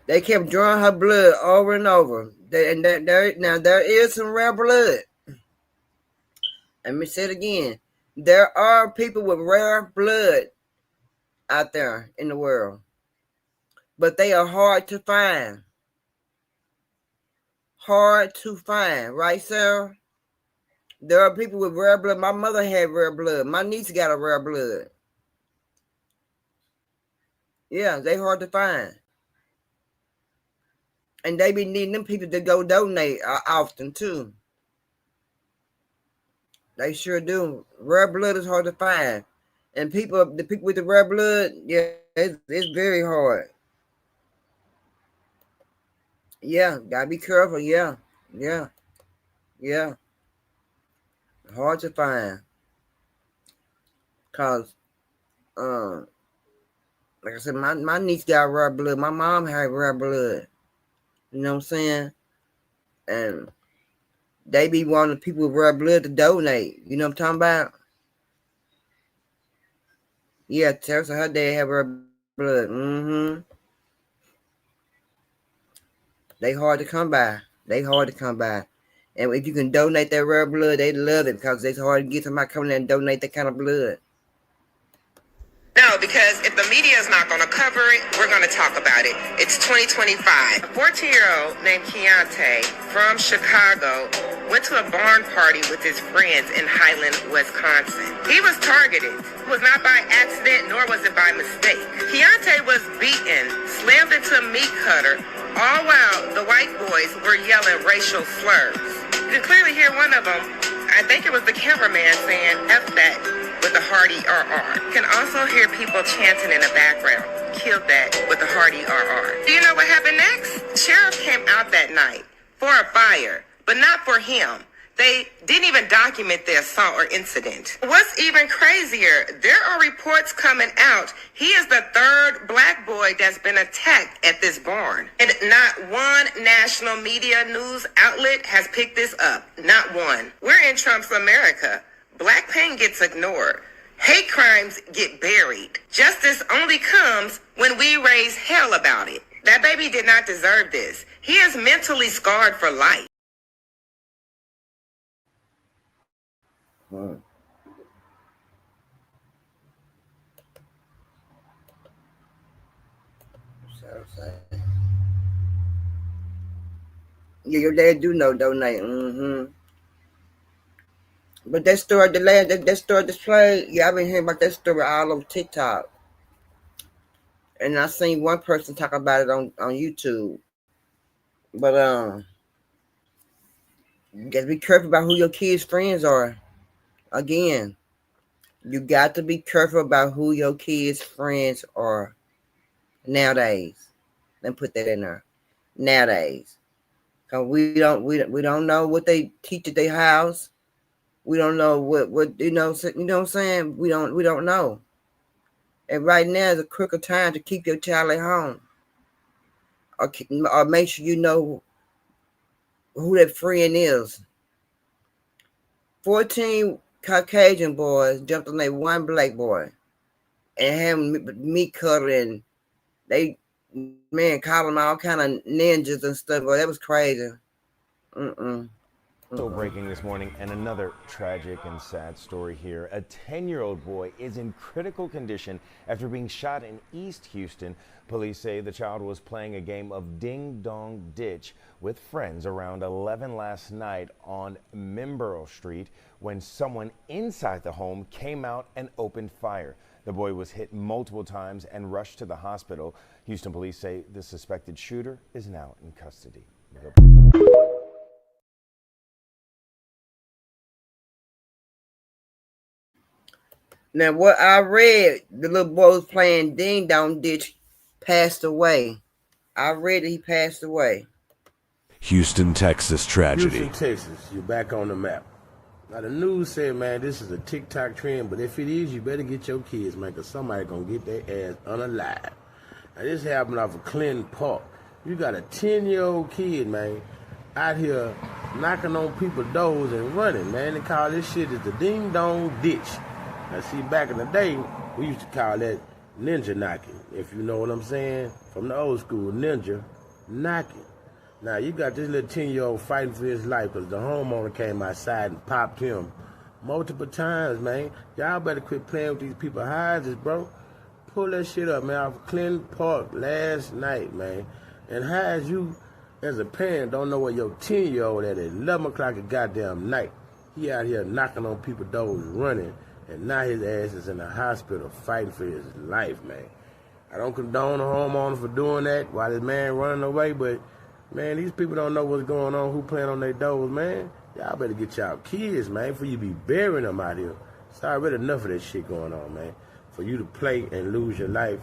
They kept drawing her blood over and over. There is some rare blood. Let me say it again. There are people with rare blood out there in the world. But they are hard to find. Hard to find. Right, Sarah? There are people with rare blood. My mother had rare blood. My niece got a rare blood. Yeah, they hard to find. And they be needing them people to go donate often too. They sure do. Rare blood is hard to find. And the people with the rare blood, yeah, it's very hard. Yeah, gotta be careful. Yeah. Hard to find. Cause, like I said, my niece got rare blood. My mom had rare blood. You know what I'm saying? And they be wanting people with rare blood to donate. You know what I'm talking about? Yeah, Teresa, her dad have rare blood. Mm-hmm. They hard to come by. And if you can donate that rare blood, they love it because it's hard to get somebody coming in and donate that kind of blood. No, because if the media is not going to cover it, we're going to talk about it. It's 2025. A 14-year-old named Keontae from Chicago went to a barn party with his friends in Highland, Wisconsin. He was targeted. It was not by accident, nor was it by mistake. Keontae was beaten, slammed into a meat cutter, all while the white boys were yelling racial slurs. You can clearly hear one of them. I think it was the cameraman saying F that with a hearty RR. You can also hear people chanting in the background. Killed that with a hearty RR. Do you know what happened next? Sheriff came out that night for a fire, but not for him. They didn't even document the assault or incident. What's even crazier, there are reports coming out. He is the third black boy that's been attacked at this barn. And not one national media news outlet has picked this up. Not one. We're in Trump's America. Black pain gets ignored. Hate crimes get buried. Justice only comes when we raise hell about it. That baby did not deserve this. He is mentally scarred for life. Hmm. Yeah, your dad do know donate. Mm-hmm. But that story, that story displayed, yeah, I've been hearing about that story all over TikTok. And I seen one person talk about it on YouTube. But you gotta be careful about who your kids' friends are. Again, you got to be careful about who your kids' friends are nowadays. Let me put that in there. Nowadays. Cause we don't know what they teach at their house. We don't know what you know what I'm saying? We don't know. And right now is a critical time to keep your child at home. Or make sure you know who that friend is. 14 Caucasian boys jumped on that one black boy and had meat cutter, and they call them all kind of ninjas and stuff. Well, that was crazy. So breaking this morning, and another tragic and sad story here. A 10-year-old boy is in critical condition after being shot in East Houston. Police say the child was playing a game of Ding Dong Ditch with friends around 11 last night on Mimboro Street when someone inside the home came out and opened fire. The boy was hit multiple times and rushed to the hospital. Houston police say the suspected shooter is now in custody. Now, what I read, the little boy was playing Ding Dong Ditch, passed away. I read that he passed away. Houston, Texas tragedy. Houston, Texas, you're back on the map. Now, the news said, man, this is a TikTok trend, but if it is, you better get your kids, man, because somebody going to get their ass unalive. Now, this happened off of Clinton Park. You got a 10-year-old kid, man, out here knocking on people's doors and running, man. They call this shit the Ding Dong Ditch. Now, see, back in the day, we used to call that ninja knocking, if you know what I'm saying. From the old school, ninja knocking. Now, you got this little 10-year-old fighting for his life because the homeowner came outside and popped him multiple times, man. Y'all better quit playing with these people's houses, bro. Pull that shit up, man, off of Clinton Park last night, man. And how as you, as a parent, don't know where your 10-year-old at 11 o'clock at goddamn night. He out here knocking on people's doors, running. And now his ass is in the hospital fighting for his life, man. I don't condone the homeowner for doing that while this man running away, but, man, these people don't know what's going on, who playing on their doors, man. Y'all better get y'all kids, man, for you be burying them out here. It's already enough of that shit going on, man. For you to play and lose your life.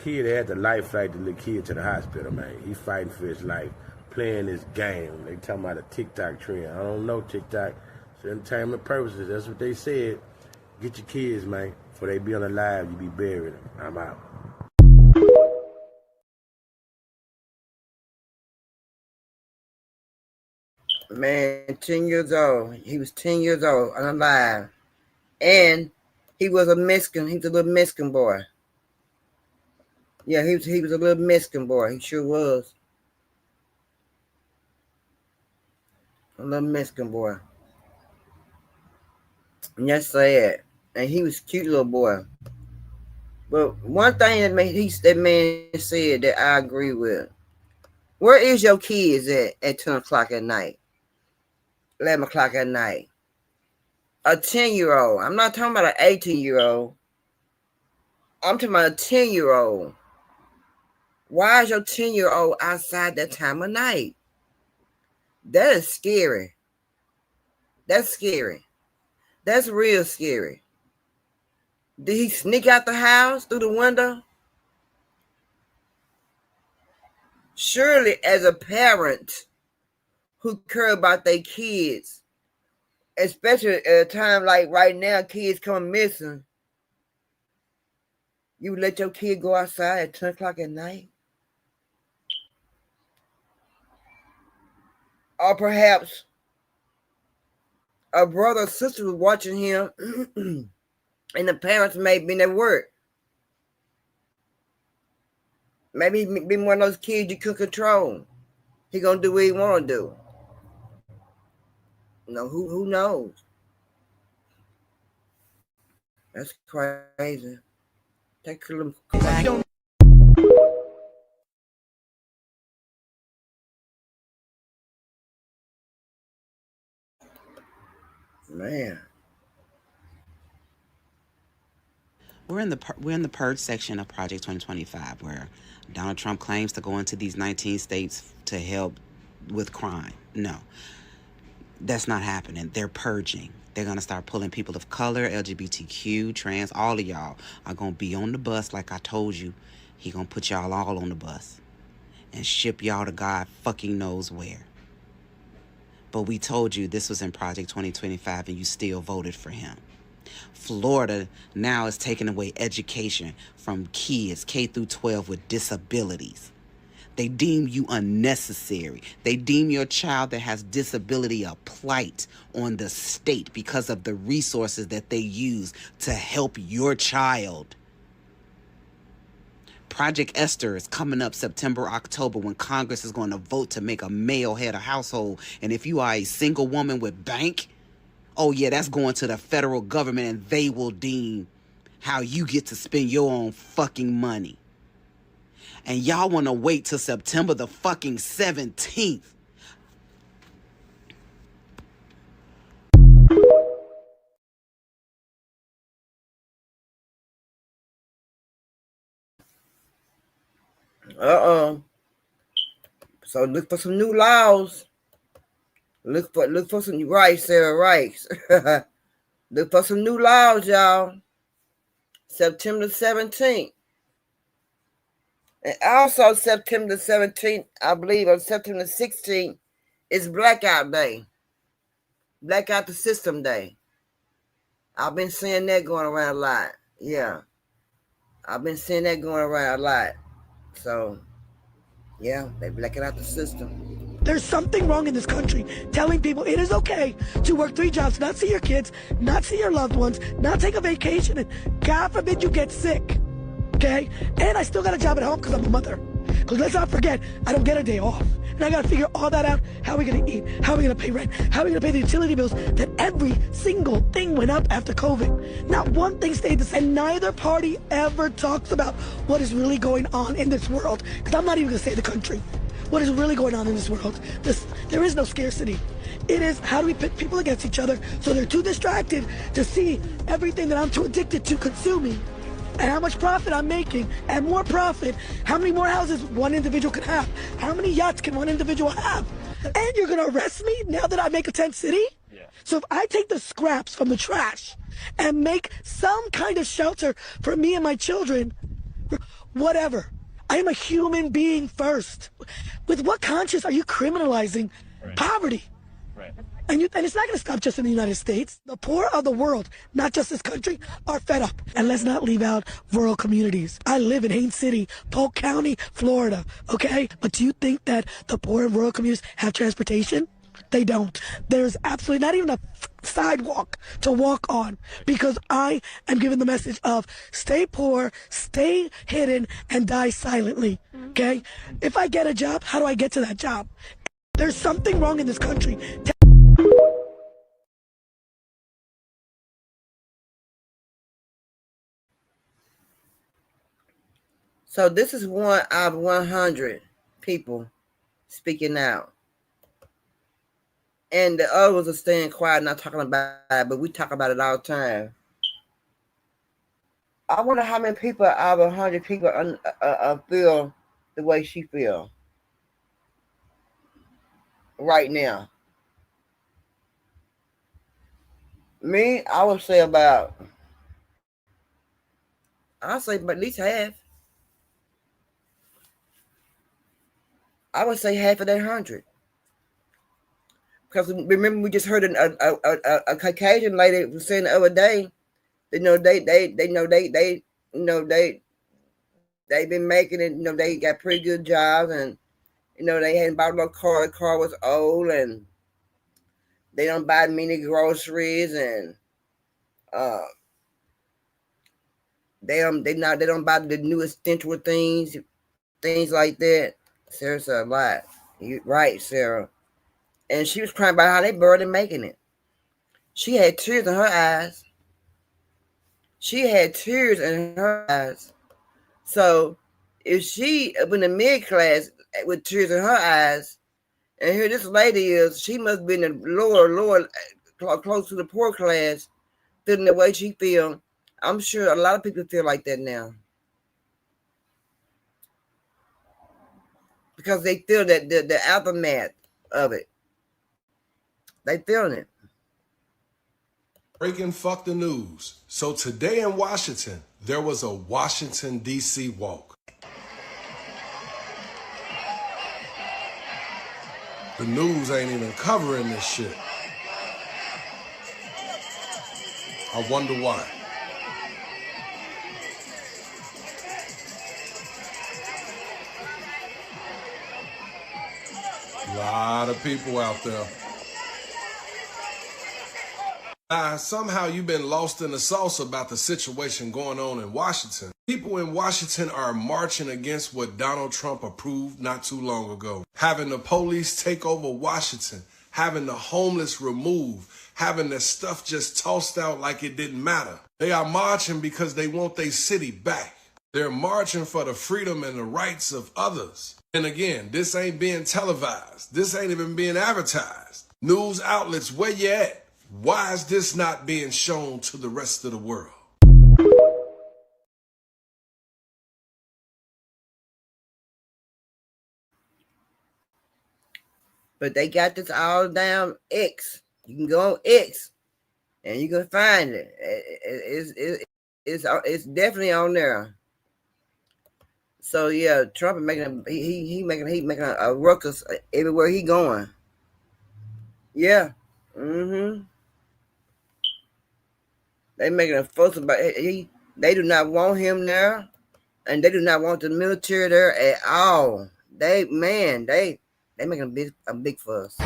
Kid had the life flight the little kid to the hospital, man. He fighting for his life, playing this game. They talking about a TikTok trend. I don't know TikTok. It's entertainment purposes. That's what they said. Get your kids, man. Before they be unalive, you be burying them. I'm out. Man, 10 years old. He was 10 years old, unalive. And he was a Mexican. He was a little Mexican boy. Yeah, he was a little Mexican boy. He sure was. A little Mexican boy. And that's sad. And he was a cute little boy. But one thing that man said that I agree with. Where is your kids at 10 o'clock at night? 11 o'clock at night? A 10-year-old. I'm not talking about an 18-year-old. I'm talking about a 10-year-old. Why is your 10-year-old outside that time of night? That is scary. That's scary. That's real scary. Did he sneak out the house through the window? Surely, as a parent who care about their kids, especially at a time like right now, kids come missing, you would let your kid go outside at 10 o'clock at night? Or perhaps a brother or sister was watching him and the parents may have been at work. Maybe he be one of those kids you could control. He gonna do what he want to do. You know, who knows? That's crazy. Take a little. Man. We're in the purge section of Project 2025, where Donald Trump claims to go into these 19 states to help with crime. No, that's not happening. They're purging. They're going to start pulling people of color, LGBTQ, trans, all of y'all are going to be on the bus like I told you. He going to put y'all all on the bus and ship y'all to God fucking knows where. But we told you this was in Project 2025 and you still voted for him. Florida now is taking away education from kids K through 12 with disabilities. They deem you unnecessary. They deem your child that has disability a plight on the state because of the resources that they use to help your child. Project Esther is coming up September, October, when Congress is going to vote to make a male head of household. And if you are a single woman with bank, oh yeah, that's going to the federal government and they will deem how you get to spend your own fucking money. And y'all want to wait till September the fucking 17th. So look for some new laws. Look for some rights, Sarah Rice. Look for some new laws, y'all. September 17th. And also September 17th, I believe, or September 16th is Blackout Day. Blackout the System Day. I've been seeing that going around a lot. Yeah. I've been seeing that going around a lot. So, yeah, they blacking out the system. There's something wrong in this country telling people it is okay to work 3 jobs, not see your kids, not see your loved ones, not take a vacation, and God forbid you get sick. Okay? And I still got a job at home because I'm a mother. Because let's not forget, I don't get a day off. And I got to figure all that out. How are we going to eat? How are we going to pay rent? How are we going to pay the utility bills? That every single thing went up after COVID. Not one thing stayed the same. And neither party ever talks about what is really going on in this world. Because I'm not even going to say the country. What is really going on in this world? There is no scarcity. It is how do we pit people against each other so they're too distracted to see everything that I'm too addicted to consuming. And how much profit I'm making, and more profit, how many more houses one individual can have, how many yachts can one individual have. And you're gonna arrest me now that I make a tent city? Yeah. So if I take the scraps from the trash and make some kind of shelter for me and my children, whatever. I am a human being first. With what conscience are you criminalizing poverty? Right. And it's not going to stop just in the United States. The poor of the world, not just this country, are fed up. And let's not leave out rural communities. I live in Haines City, Polk County, Florida, okay? But do you think that the poor in rural communities have transportation? They don't. There's absolutely not even a sidewalk to walk on because I am giving the message of stay poor, stay hidden, and die silently, okay? If I get a job, how do I get to that job? There's something wrong in this country. So this is one out of 100 people speaking out. And the others are staying quiet, not talking about it, but we talk about it all the time. I wonder how many people out of 100 people feel the way she feels right now. Me, I would say about, I'll say at least half. I would say half of that 100. Because remember, we just heard a Caucasian lady was saying the other day, they've been making it, they got pretty good jobs, and they hadn't bought no car. The car was old, and they don't buy many groceries, and they don't buy the newest essential things like that. Sarah said a lot. You're right, Sarah. And she was crying about how they barely making it. She had tears in her eyes. So if she up in the mid class with tears in her eyes, and here this lady is, she must be in the lower, close to the poor class, feeling the way she feel. I'm sure a lot of people feel like that now. Because they feel that the aftermath of it. They feeling it. Breaking fuck the news. So today in Washington, there was a Washington, D.C. walk. The news ain't even covering this shit. I wonder why. A lot of people out there. Somehow you've been lost in the sauce about the situation going on in Washington. People in Washington are marching against what Donald Trump approved not too long ago. Having the police take over Washington, having the homeless removed, having their stuff just tossed out like it didn't matter. They are marching because they want their city back. They're marching for the freedom and the rights of others. And again, this ain't being televised. This ain't even being advertised. News outlets, where you at? Why is this not being shown to the rest of the world? But they got this all down X. You can go on X, and you can find it. It's definitely on there. So yeah, Trump is making he making a ruckus everywhere he going. Yeah. They making a fuss about he. They do not want him there, and they do not want the military there at all. They making a big fuss.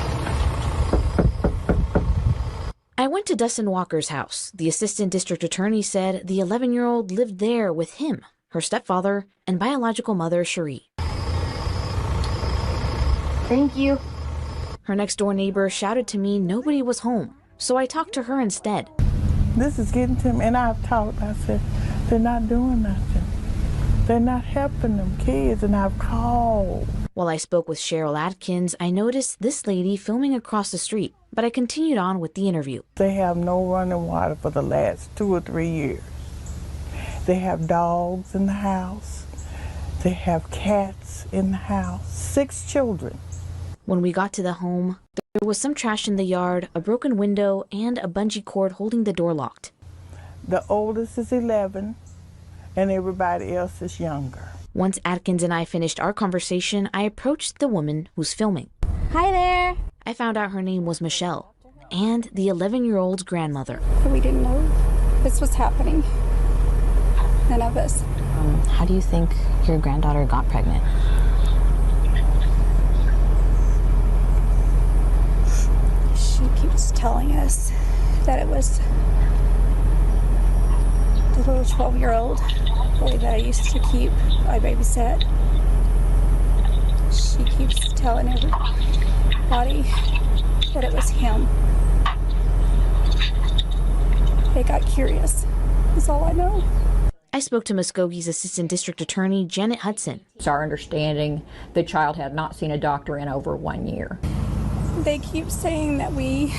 I went to Dustin Walker's house. The assistant district attorney said the 11-year-old lived there with him, her stepfather, and biological mother, Cherie. Thank you. Her next-door neighbor shouted to me nobody was home, so I talked to her instead. This is getting to me, and I've talked. I said, they're not doing nothing. They're not helping them kids, and I've called. While I spoke with Cheryl Atkins, I noticed this lady filming across the street, but I continued on with the interview. They have no running water for the last 2 or 3 years. They have dogs in the house. They have cats in the house. 6 children. When we got to the home, there was some trash in the yard, a broken window, and a bungee cord holding the door locked. The oldest is 11, and everybody else is younger. Once Atkins and I finished our conversation, I approached the woman who's filming. Hi there. I found out her name was Michelle, and the 11-year-old's grandmother. We didn't know this was happening. None of us. How do you think your granddaughter got pregnant? She keeps telling us that it was the little 12-year-old boy that I used to keep, I babysat. She keeps telling everybody that it was him. They got curious. That's all I know. I spoke to Muskogee's assistant district attorney, Janet Hudson. It's our understanding the child had not seen a doctor in over 1 year. They keep saying that we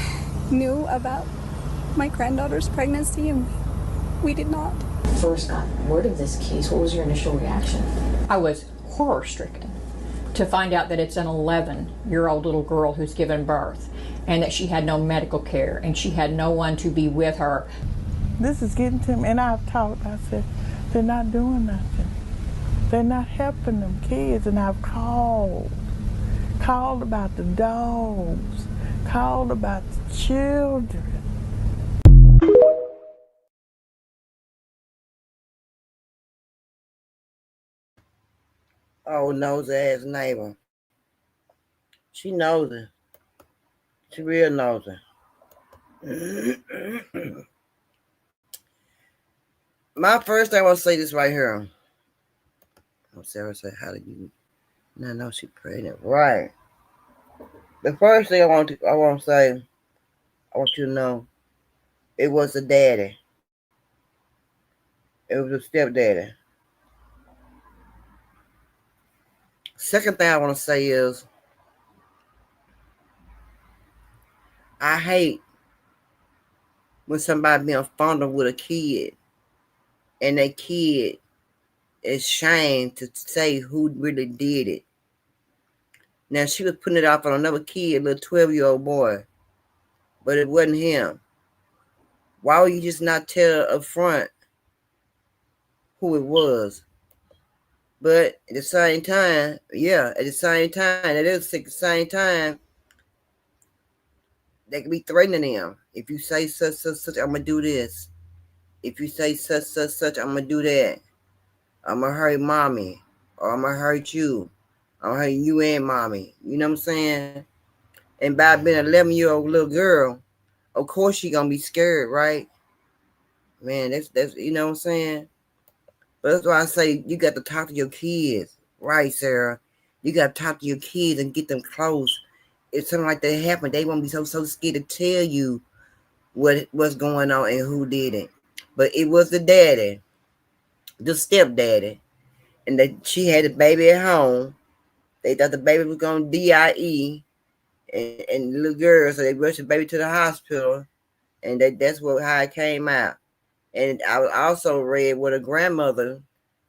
knew about my granddaughter's pregnancy, and we did not. First word of this case, what was your initial reaction? I was horror-stricken to find out that it's an 11-year-old little girl who's given birth. and that she had no medical care and she had no one to be with her. This is getting to me, and I've talked. I said, they're not doing nothing. They're not helping them kids, and I've called about the dogs, called about the children. Oh, nosy ass neighbor. She knows it. She real knows it. My first thing I want to say this right here. Oh, Sarah said, how do you no, she pregnant. Right. The first thing I want to say, I want you to know, it was the daddy. It was a stepdaddy. Second thing I want to say is, I hate when somebody being fondled with a kid and that kid is ashamed to say who really did it. Now, she was putting it off on another kid, a little 12-year-old boy, but it wasn't him. Why would you just not tell up front who it was? But at the same time, it is at the same time, they can be threatening them. If you say such, I'm going to do this. If you say such, I'm going to do that. I'm going to hurt mommy. Or I'm going to hurt you. I'm going to hurt you and mommy. You know what I'm saying? And by being an 11-year-old little girl, of course she going to be scared, right? Man, that's you know what I'm saying? But that's why I say you got to talk to your kids. Right, Sarah? You got to talk to your kids and get them close. If something like that happened, they won't be so scared to tell you what's going on and who did it. But it was the daddy, the stepdaddy, and that she had a baby at home. They thought the baby was going to DIE and the little girl, so they rushed the baby to the hospital, and that's how it came out. And I also read what a grandmother,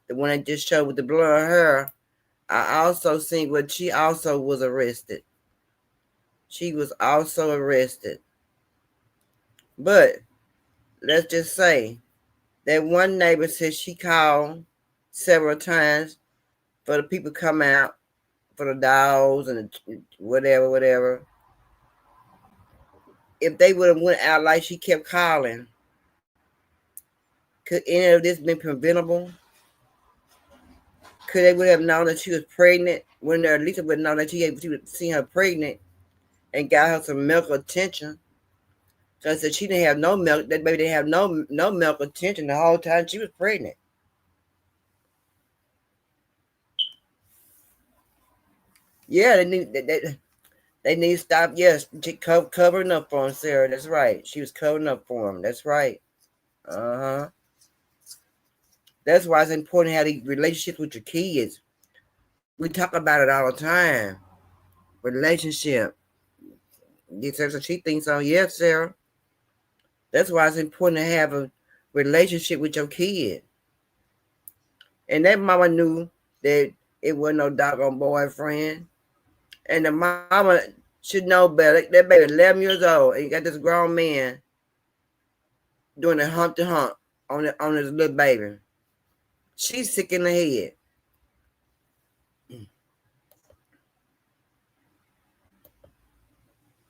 the one that just showed with the blonde hair, I also seen what she also was arrested. She was also arrested. But let's just say that one neighbor said she called several times for the people to come out, for the dogs and the whatever. If they would have went out like she kept calling, could any of this been preventable? Could they would have known that she was pregnant when at least would have known that she would see her pregnant and got her some medical attention? So I said she didn't have no milk. That baby didn't have no medical attention the whole time she was pregnant. Yeah, they need to stop. Yes, covering up for him, Sarah. That's right. She was covering up for him. That's right. That's why it's important to have these relationships with your kids. We talk about it all the time. Relationship. So she thinks so. Yes, Sarah. That's why it's important to have a relationship with your kid. And that mama knew that it wasn't no doggone boyfriend. And the mama should know better. That baby 11 years old, and you got this grown man doing a hump to hump on his little baby. She's sick in the head.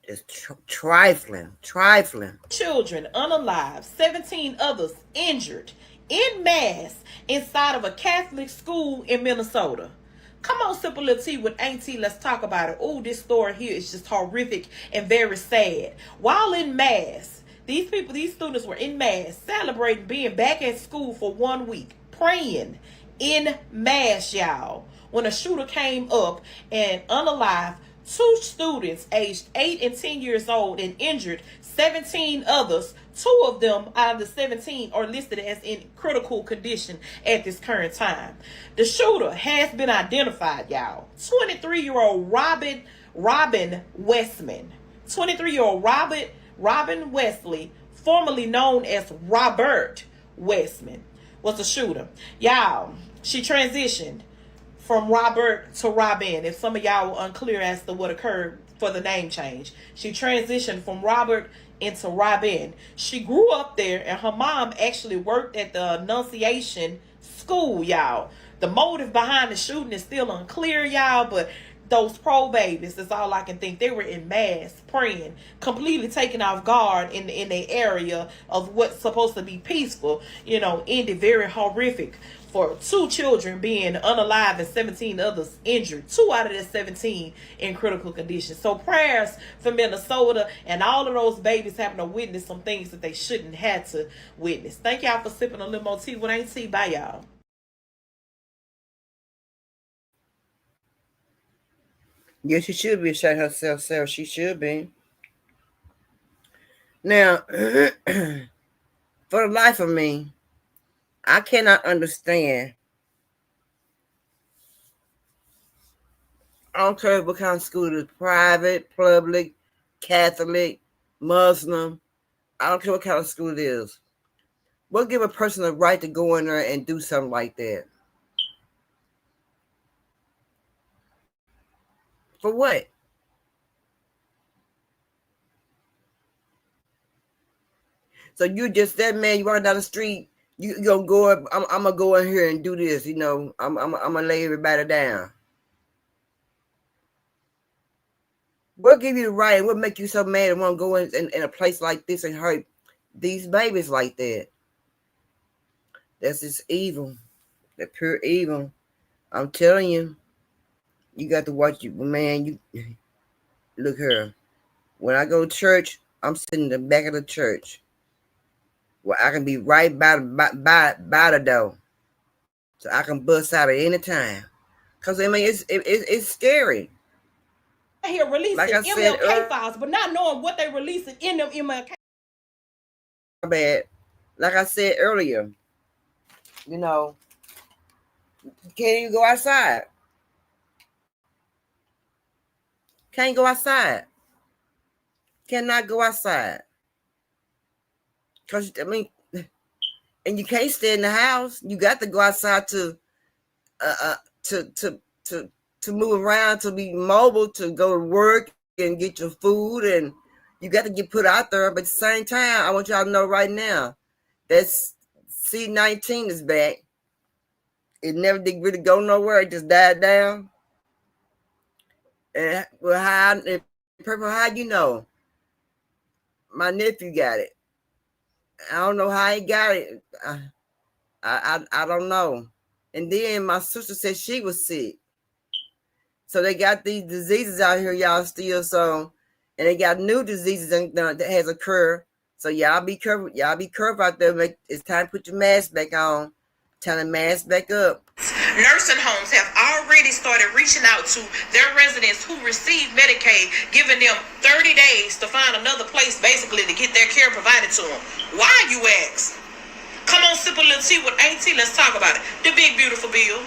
Just trifling. Children unalive, 17 others injured en masse inside of a Catholic school in Minnesota. Come on, Simple Little T with Auntie, let's talk about it. Oh, this story here is just horrific and very sad. While in mass, these students were in mass celebrating being back at school for 1 week, praying in mass, y'all, when a shooter came up and unalived 2 students aged 8 and 10 years old and injured 17 others. 2 of them out of the 17 are listed as in critical condition at this current time. The shooter has been identified, y'all. 23-year-old Robin Westman. 23-year-old Robin Wesley, formerly known as Robert Westman, was the shooter. Y'all, she transitioned from Robert to Robin. If some of y'all were unclear as to what occurred for the name change. She transitioned from Robert into Robin. She grew up there, and her mom actually worked at the Annunciation School, y'all. The motive behind the shooting is still unclear, y'all, but those pro babies, that's all I can think. They were in mass praying, completely taken off guard in the area of what's supposed to be peaceful, ended very horrific for 2 children being unalive and 17 others injured. 2 out of the 17 in critical condition. So prayers for Minnesota and all of those babies having to witness some things that they shouldn't have to witness. Thank y'all for sipping a little more tea with Ain't Tea. Bye, y'all. Yes, she should be ashamed herself, Sarah. She should be. Now, for the life of me, I cannot understand. I don't care what kind of school it is, private, public, Catholic, Muslim. I don't care what kind of school it is. What give a person the right to go in there and do something like that? For what? So you just that man, you run down the street, you gonna go up, I'm gonna go in here and do this, I'm gonna lay everybody down. What give you the right and what make you so mad and want to go in a place like this and hurt these babies like that? That's just evil. That pure evil. I'm telling you. You got to watch you, man. You look here. When I go to church, I'm sitting in the back of the church, where I can be right by the door, so I can bust out at any time. Cause it's scary. I hear releasing like MLK files, but not knowing what they're releasing in them MLK. Bad. Like I said earlier, can't even go outside. Can't go outside. Cannot go outside. Cause and you can't stay in the house. You got to go outside to move around, to be mobile, to go to work and get your food, and you got to get put out there. But at the same time, I want y'all to know right now that C-19 is back. It never did really go nowhere. It just died down. And how you know? My nephew got it. I don't know how he got it. I don't know. And then my sister said she was sick. So they got these diseases out here, y'all still. So, and they got new diseases that has occurred. So y'all be careful. Y'all be careful out there. It's time to put your mask back on. Time to mask back up. Nursing homes have already started reaching out to their residents who receive Medicaid, giving them 30 days to find another place, basically, to get their care provided to them. Why, you ask? Come on, sip a little tea with Ain't Tea. Let's talk about it. The big, beautiful bill.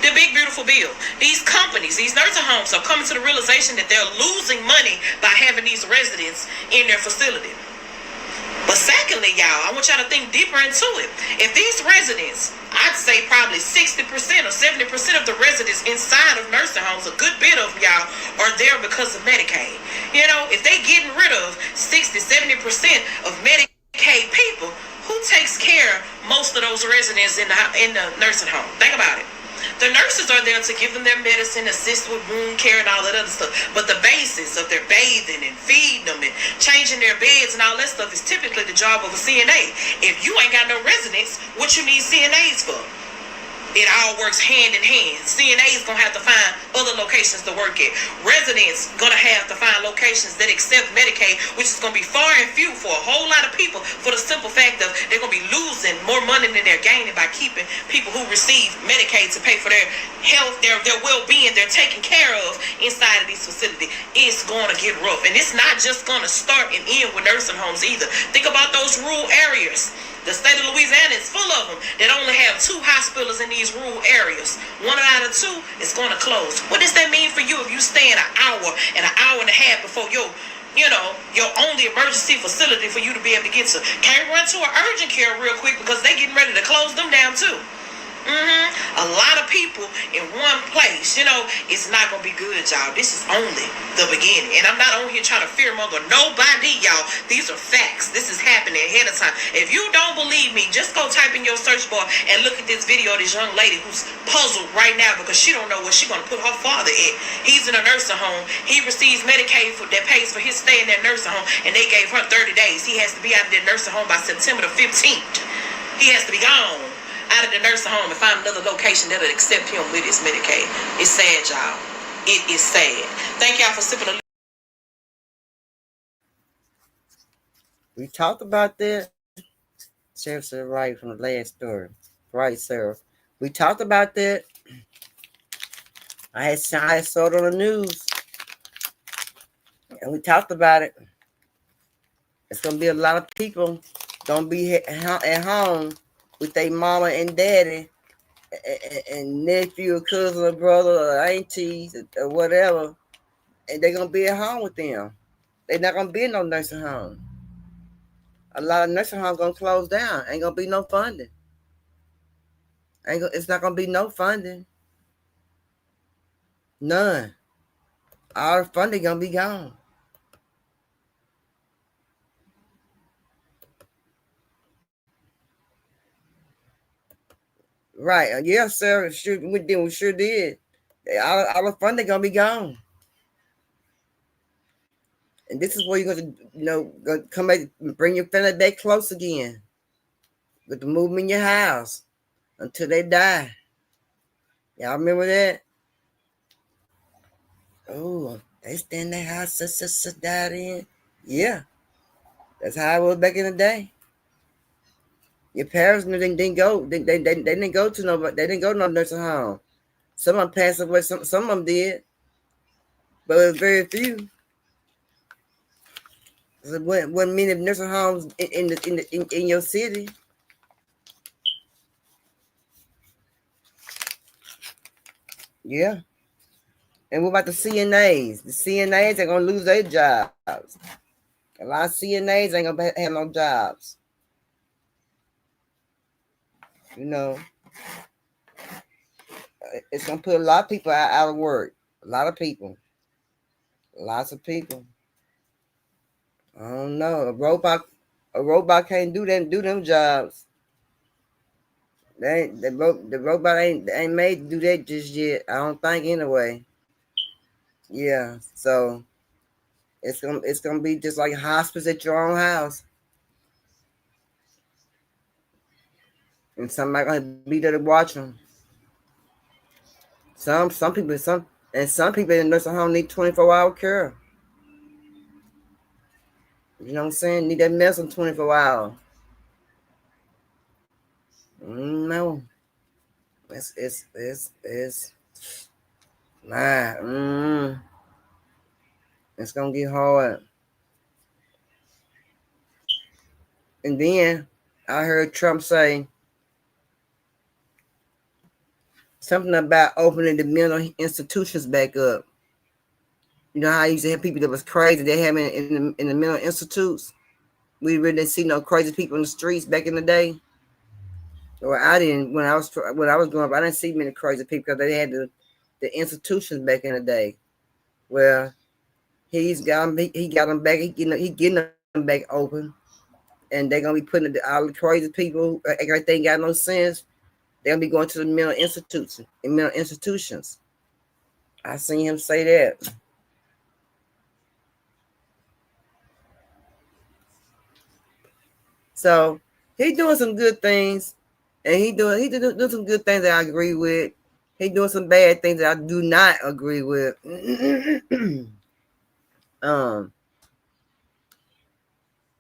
The big, beautiful bill. These companies, these nursing homes are coming to the realization that they're losing money by having these residents in their facility. But secondly, y'all, I want y'all to think deeper into it. If these residents, I'd say probably 60% or 70% of the residents inside of nursing homes, a good bit of y'all, are there because of Medicaid. If they getting rid of 60, 70% of Medicaid people, who takes care of most of those residents in the nursing home? Think about it. The nurses are there to give them their medicine, assist with wound care and all that other stuff. But the basis of their bathing and feeding them and changing their beds and all that stuff is typically the job of a CNA. If you ain't got no residents, what you need CNAs for? It all works hand in hand. CNAs gonna have to find other locations to work at. Residents gonna have to find locations that accept Medicaid, which is gonna be far and few for a whole lot of people, for the simple fact of they're gonna be losing more money than they're gaining by keeping people who receive Medicaid to pay for their health, their well-being, they're taken care of inside of these facilities. It's gonna get rough. And it's not just gonna start and end with nursing homes either. Think about those rural areas. The state of Louisiana is full of them that only have 2 hospitals in these rural areas. 1 out of 2 is going to close. What does that mean for you if you stay in an hour and a half before your only emergency facility for you to be able to get to? Can't run to an urgent care real quick because they getting ready to close them down too. A lot of people in one place, it's not gonna be good, y'all. This is only the beginning. And I'm not on here trying to fearmonger nobody, y'all. These are facts. This is happening ahead of time. If you don't believe me, just go type in your search bar and look at this video of this young lady who's puzzled right now because she don't know where she's gonna put her father in. He's in a nursing home. He receives Medicaid that pays for his stay in that nursing home, and they gave her 30 days. He has to be out of that nursing home by September the 15th. He has to be gone out of the nursing home and find another location that'll accept him with his Medicaid. It's sad, y'all. It is sad. Thank y'all for sipping a. We talked about that. Sarah said right from the last story. Right, Sarah. We talked about that. I saw it on the news. And we talked about it. It's going to be a lot of people going to be at home with their mama and daddy and nephew or cousin or brother or aunties or whatever, and they're going to be at home with them. They're not going to be in no nursing home. A lot of nursing homes going to close down. Ain't going to be no funding. It's not going to be no funding. None. All the funding going to be gone. Right. Yes, sir. We sure did. All the funding gonna be gone. And this is where you're gonna come back and bring your family back close again. With the move them in your house until they die. Y'all remember that? Oh, they stay in their house, sister died in. Yeah. That's how it was back in the day. Your parents didn't go. They didn't go to nobody. They didn't go to no nursing home. Some of them passed away. Some of them did, but it was very few. There wasn't many nursing homes in your city. Yeah. And what about the CNAs? The CNAs are gonna lose their jobs. A lot of CNAs ain't gonna have no jobs. It's gonna put a lot of people out of work. A lot of people. Lots of people. I don't know. A robot can't do them jobs. The robot ain't made to do that just yet. I don't think anyway. Yeah, so it's gonna be just like hospice at your own house. And somebody gonna be there to watch them. Some people in the nursing home need 24-hour care. You know what I'm saying? Need that medicine 24 hours. No. It's gonna get hard. And then I heard Trump say something about opening the mental institutions back up. You know how I used to have people that was crazy. They have in the mental institutes. We really didn't see no crazy people in the streets back in the day. Or I didn't when I was growing up. I didn't see many crazy people because they had the institutions back in the day. Well, he got them back. He getting them back open, and they're gonna be putting all the crazy people like they ain't got no sense. They're gonna be going to the mental institutions. I seen him say that. So he's doing some good things, and he doing some good things that I agree with. He doing some bad things that I do not agree with.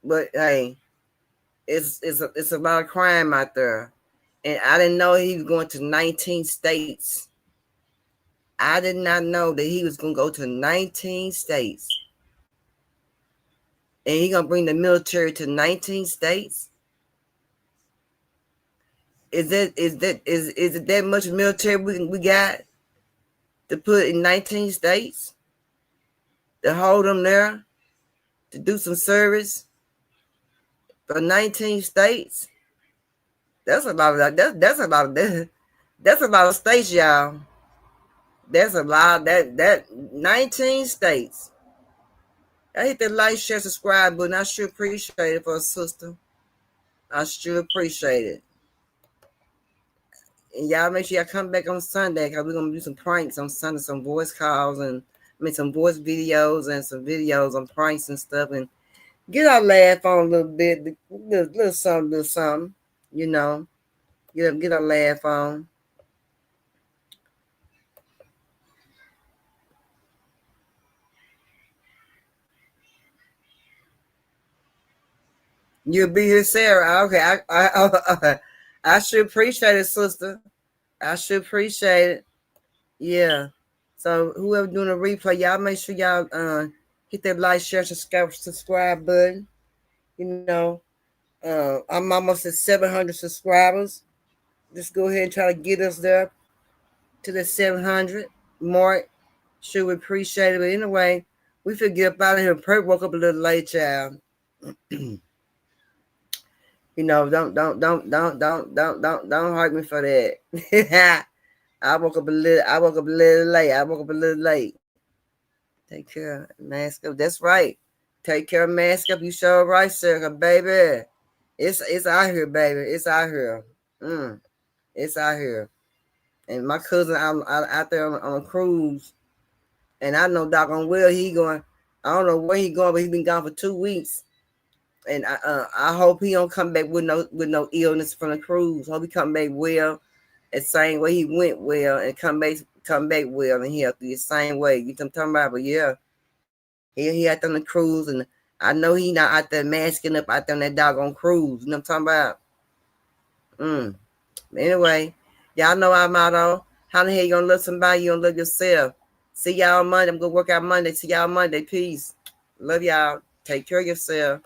But hey, it's a lot of crime out there, and I didn't know he was going to 19 states. I did not know that he was going to go to 19 states. And he gonna bring the military to 19 states? Is it that much military we got to put in 19 states? To hold them there? To do some service? For 19 states? That's a lot of that. That's a lot of that. That's a lot of states, y'all. That's a lot. That 19 states. I hit the like, share, subscribe button. I sure appreciate it for a sister. I sure appreciate it. And y'all make sure y'all come back on Sunday because we're gonna do some pranks on Sunday, some voice calls and some voice videos and some videos on pranks and stuff, and get our laugh on a little bit, little something, you know. Get our laugh on. You'll be here, Sarah. Okay, I should appreciate it, sister. I should appreciate it. Yeah. So whoever doing a replay, y'all make sure y'all hit that like, share, subscribe button. You know, I'm almost at 700 subscribers. Just go ahead and try to get us there to the 700 mark. Sure, we appreciate it. But anyway, we feel get up out of here. Perk woke up a little late, child. You know, don't hurt me for that. I woke up a little late. Take care. Mask up. That's right. Take care of mask up. You sure right, sir, baby. It's out here, baby. It's out here. It's out here. And my cousin out there on a cruise. And I know doggone well he going. I don't know where he going, but he been gone for 2 weeks. And I hope he don't come back with no illness from the cruise. Hope he come back well, the same way he went well, and come back well and healthy the same way. You know what I'm talking about? But yeah, he out on the cruise, and I know he not out there masking up out there on that doggone cruise. You know what I'm talking about? Anyway, y'all know our motto. How the hell you gonna love somebody? You don't love yourself. See y'all Monday. I'm gonna work out Monday. See y'all Monday. Peace. Love y'all. Take care of yourself.